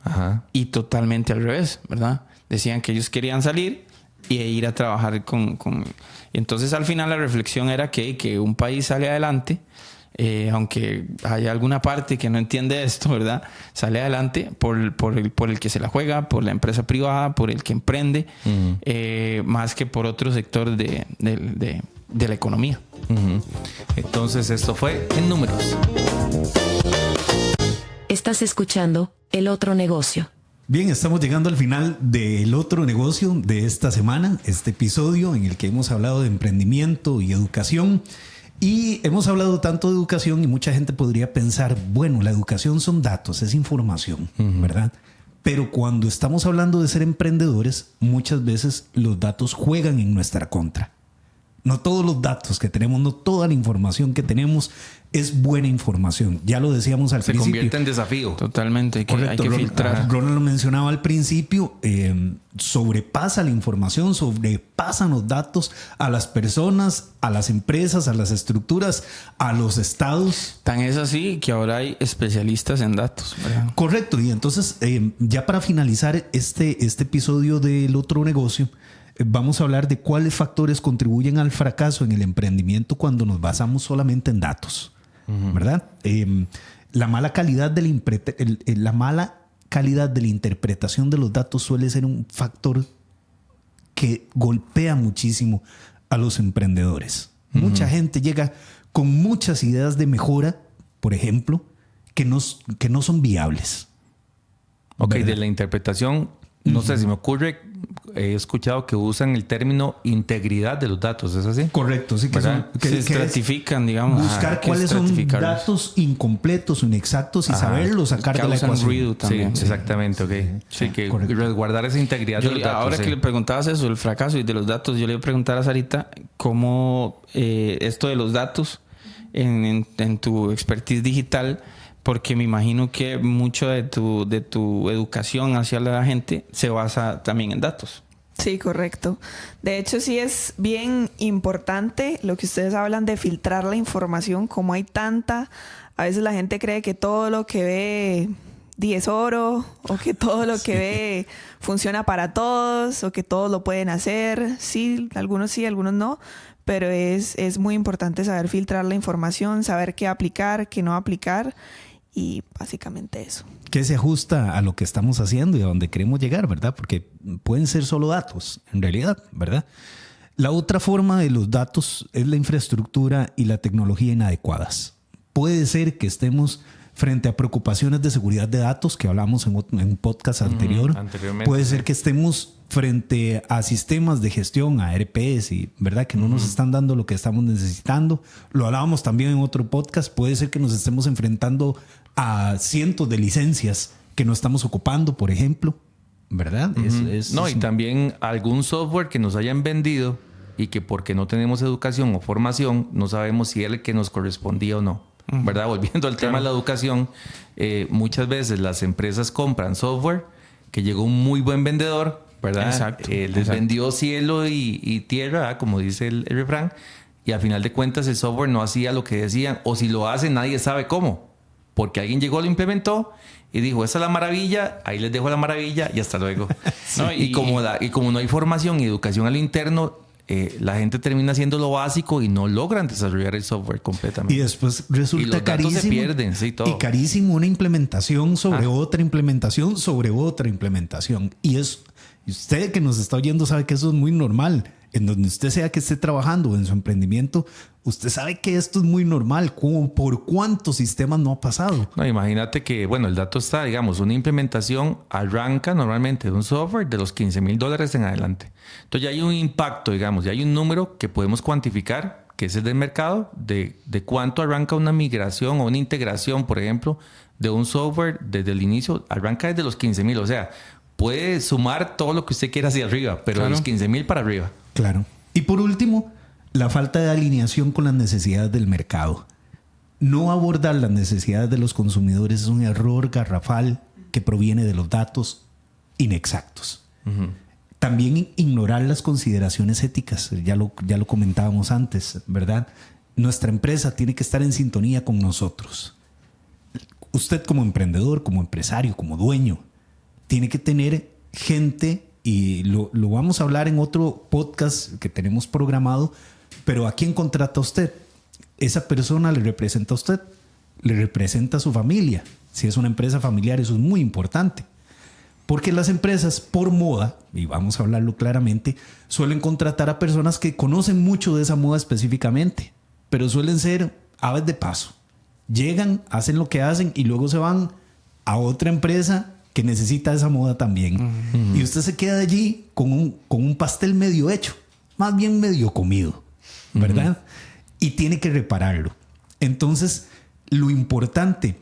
y totalmente al revés, ¿verdad? Decían que ellos querían salir y ir a trabajar con... Entonces al final la reflexión era que un país sale adelante, aunque haya alguna parte que no entiende esto, ¿verdad? Sale adelante por el que se la juega, por la empresa privada, por el que emprende, más que por otro sector de la economía. Entonces esto fue En Números. Estás escuchando El Otro Negocio. Bien, estamos llegando al final del otro negocio de esta semana, este episodio en el que hemos hablado de emprendimiento y educación. Y hemos hablado tanto de educación y mucha gente podría pensar, bueno, la educación son datos, es información, ¿verdad? Pero cuando estamos hablando de ser emprendedores, muchas veces los datos juegan en nuestra contra. No todos los datos que tenemos, no toda la información que tenemos es buena información. Ya lo decíamos al principio. Se convierte en desafío. Totalmente, hay que filtrar. Ronald lo mencionaba al principio, sobrepasa la información, sobrepasan los datos a las personas, a las empresas, a las estructuras, a los estados. Tan es así que ahora hay especialistas en datos, ¿verdad? Correcto. Y entonces, ya para finalizar este episodio del otro negocio, vamos a hablar de cuáles factores contribuyen al fracaso en el emprendimiento cuando nos basamos solamente en datos, ¿verdad? La mala calidad de la interpretación de los datos suele ser un factor que golpea muchísimo a los emprendedores. Mucha gente llega con muchas ideas de mejora, por ejemplo, que no son viables. Ok, ¿verdad? de la interpretación, no sé, si me ocurre, he escuchado que usan el término integridad de los datos, ¿es así? Correcto, sí, Se estratifican, digamos. Buscar cuáles son datos incompletos o inexactos y saberlos sacar de la ecuación. Ruido también. Sí, exactamente, ok. Sí, que resguardar esa integridad de los datos. Ahora que le preguntabas eso, el fracaso y de los datos, yo le iba a preguntar a Sarita cómo esto de los datos en tu expertise digital, porque me imagino que mucho de tu educación hacia la gente se basa también en datos. Sí, correcto. De hecho, sí es bien importante lo que ustedes hablan de filtrar la información, como hay tanta. A veces la gente cree que todo lo que ve es oro, o que todo lo que ve funciona para todos, o que todos lo pueden hacer. Sí, algunos no. Pero es muy importante saber filtrar la información, saber qué aplicar, qué no aplicar. Y básicamente eso. Que se ajusta a lo que estamos haciendo y a donde queremos llegar, ¿verdad? Porque pueden ser solo datos, en realidad, ¿verdad? La otra forma de los datos es la infraestructura y la tecnología inadecuadas. Puede ser que estemos frente a preocupaciones de seguridad de datos, que hablamos en un podcast anterior. Puede ser que estemos frente a sistemas de gestión, a ERPs, y verdad que no nos están dando lo que estamos necesitando. Lo hablábamos también en otro podcast. Puede ser que nos estemos enfrentando a cientos de licencias que no estamos ocupando, por ejemplo, ¿verdad? Y también algún software que nos hayan vendido y que porque no tenemos educación o formación no sabemos si es el que nos correspondía o no, ¿verdad? Volviendo al tema de la educación, muchas veces las empresas compran software que llegó un muy buen vendedor, ¿verdad? Exacto. Les vendió cielo y tierra, ¿verdad? Como dice el refrán, y al final de cuentas el software no hacía lo que decían, o si lo hace nadie sabe cómo, porque alguien llegó, lo implementó y dijo, esa es la maravilla, ahí les dejo la maravilla y hasta luego. Y como no hay formación y educación al interno, la gente termina haciendo lo básico y no logran desarrollar el software completamente. Y después resulta carísimo. Se pierden, sí, todo. Y carísimo una implementación sobre otra implementación sobre otra implementación. Y usted que nos está oyendo sabe que eso es muy normal en donde usted sea que esté trabajando en su emprendimiento, usted sabe que esto es muy normal. ¿Por cuántos sistemas no ha pasado? No, imagínate que, bueno, el dato está, digamos, una implementación arranca normalmente de un software de los $15,000 en adelante. Entonces ya hay un impacto, digamos, ya hay un número que podemos cuantificar, que es el del mercado, de cuánto arranca una migración o una integración, por ejemplo, de un software desde el inicio, arranca desde los 15,000. O sea, puede sumar todo lo que usted quiera hacia arriba, pero de los 15,000 para arriba. Claro. Y por último, la falta de alineación con las necesidades del mercado. No abordar las necesidades de los consumidores es un error garrafal que proviene de los datos inexactos. Uh-huh. También ignorar las consideraciones éticas, ya lo comentábamos antes, ¿verdad? Nuestra empresa tiene que estar en sintonía con nosotros. Usted como emprendedor, como empresario, como dueño, tiene que tener gente, y lo vamos a hablar en otro podcast que tenemos programado, pero ¿a quién contrata usted? Esa persona le representa a usted, le representa a su familia. Si es una empresa familiar, eso es muy importante. Porque las empresas, por moda, y vamos a hablarlo claramente, suelen contratar a personas que conocen mucho de esa moda específicamente, pero suelen ser aves de paso. Llegan, hacen lo que hacen y luego se van a otra empresa que necesita esa moda también. Uh-huh. Y usted se queda allí con un pastel medio hecho, más bien medio comido, ¿verdad? Uh-huh. Y tiene que repararlo. Entonces, lo importante,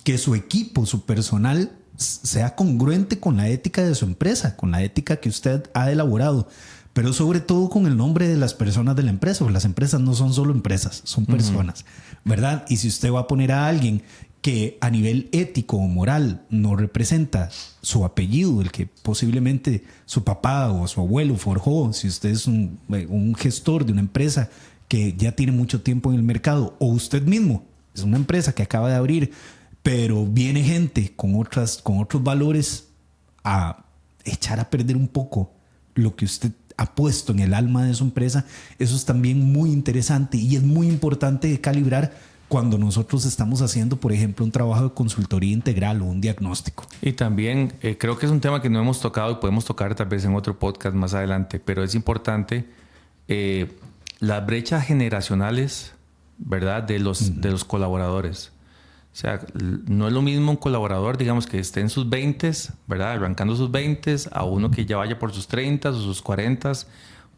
que su equipo, su personal, sea congruente con la ética de su empresa, con la ética que usted ha elaborado, pero sobre todo con el nombre de las personas de la empresa, porque las empresas no son solo empresas, son personas, ¿verdad? Y si usted va a poner a alguien que a nivel ético o moral no representa su apellido, el que posiblemente su papá o su abuelo forjó, si usted es un gestor de una empresa que ya tiene mucho tiempo en el mercado, o usted mismo es una empresa que acaba de abrir, pero viene gente con otros valores a echar a perder un poco lo que usted ha puesto en el alma de su empresa, eso es también muy interesante y es muy importante calibrar cuando nosotros estamos haciendo, por ejemplo, un trabajo de consultoría integral o un diagnóstico. Y también creo que es un tema que no hemos tocado y podemos tocar tal vez en otro podcast más adelante, pero es importante las brechas generacionales, ¿verdad? De los colaboradores. O sea, no es lo mismo un colaborador, digamos, que esté en sus 20s, ¿verdad? Arrancando sus 20s, a uno que ya vaya por sus 30s o sus 40s.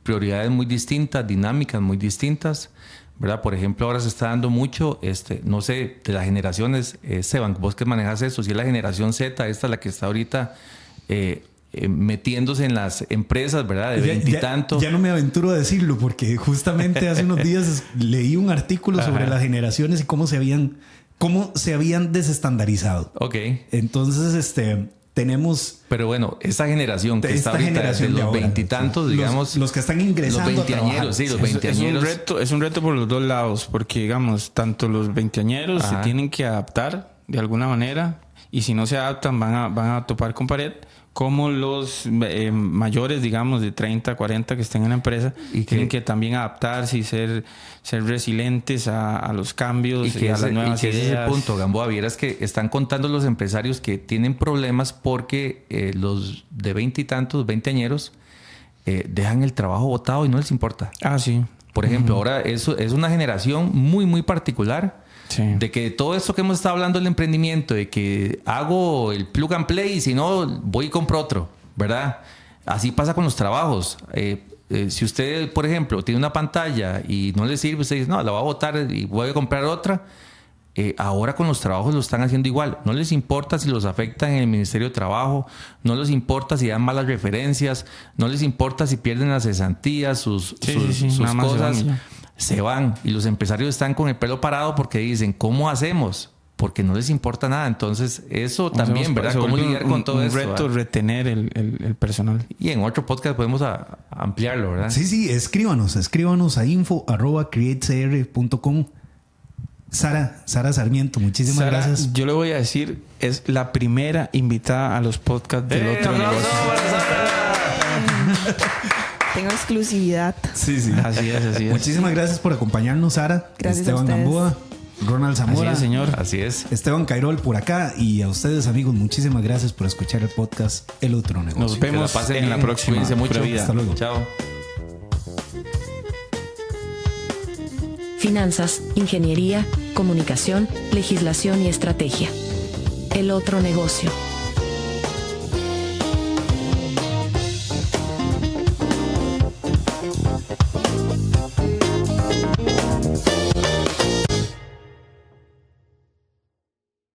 Prioridades muy distintas, dinámicas muy distintas, ¿verdad? Por ejemplo, ahora se está dando mucho, no sé, de las generaciones, Seban, vos que manejas eso, si es la generación Z, esta es la que está ahorita metiéndose en las empresas, ¿verdad? De veintitantos. Ya no me aventuro a decirlo porque justamente hace unos días leí un artículo sobre las generaciones y cómo se habían desestandarizado. Ok. Entonces, tenemos... Pero bueno, esa generación que está ahorita de los veintitantos, digamos... Los que están ingresando los veinteañeros, sí, los veinteañeros. Es un reto por los dos lados, porque, digamos, tanto los veinteañeros se tienen que adaptar de alguna manera, y si no se adaptan van a topar con pared, como los mayores, digamos, de 30, 40 que estén en la empresa, y tienen que también adaptarse y ser resilientes a los cambios y a las nuevas ideas. Ese es el punto, Gamboa. Vieras que están contando los empresarios que tienen problemas porque los de 20 y tantos, veinteañeros, dejan el trabajo botado y no les importa. Ah, sí. Por ejemplo, ahora eso es una generación muy, muy particular. Sí. De que todo esto que hemos estado hablando del emprendimiento, de que hago el plug and play y si no, voy y compro otro, ¿verdad? Así pasa con los trabajos. Si usted, por ejemplo, tiene una pantalla y no le sirve, usted dice, no, la voy a botar y voy a comprar otra. Ahora con los trabajos lo están haciendo igual. No les importa si los afectan en el Ministerio de Trabajo, no les importa si dan malas referencias, no les importa si pierden las cesantías, sus cosas. Se van y los empresarios están con el pelo parado porque dicen, ¿cómo hacemos? Porque no les importa nada. Entonces, eso también, ¿verdad? ¿Cómo lidiar con todo eso? Un reto retener el personal. Y en otro podcast podemos ampliarlo, ¿verdad? Sí, escríbanos a info@createcr.com. Sara Sarmiento, muchísimas gracias. Yo le voy a decir, es la primera invitada a los podcasts del otro negocio. Tengo exclusividad. Sí. Así es. Muchísimas gracias por acompañarnos, Sara. Gracias Esteban Gamboa, Ronald Zamora. Así es, señor. Así es. Esteban Cairol por acá. Y a ustedes, amigos, muchísimas gracias por escuchar el podcast El Otro Negocio. Nos vemos en la próxima. Cuídense mucho. Hasta luego. Chao. finanzas, ingeniería, comunicación, legislación y estrategia. El otro negocio.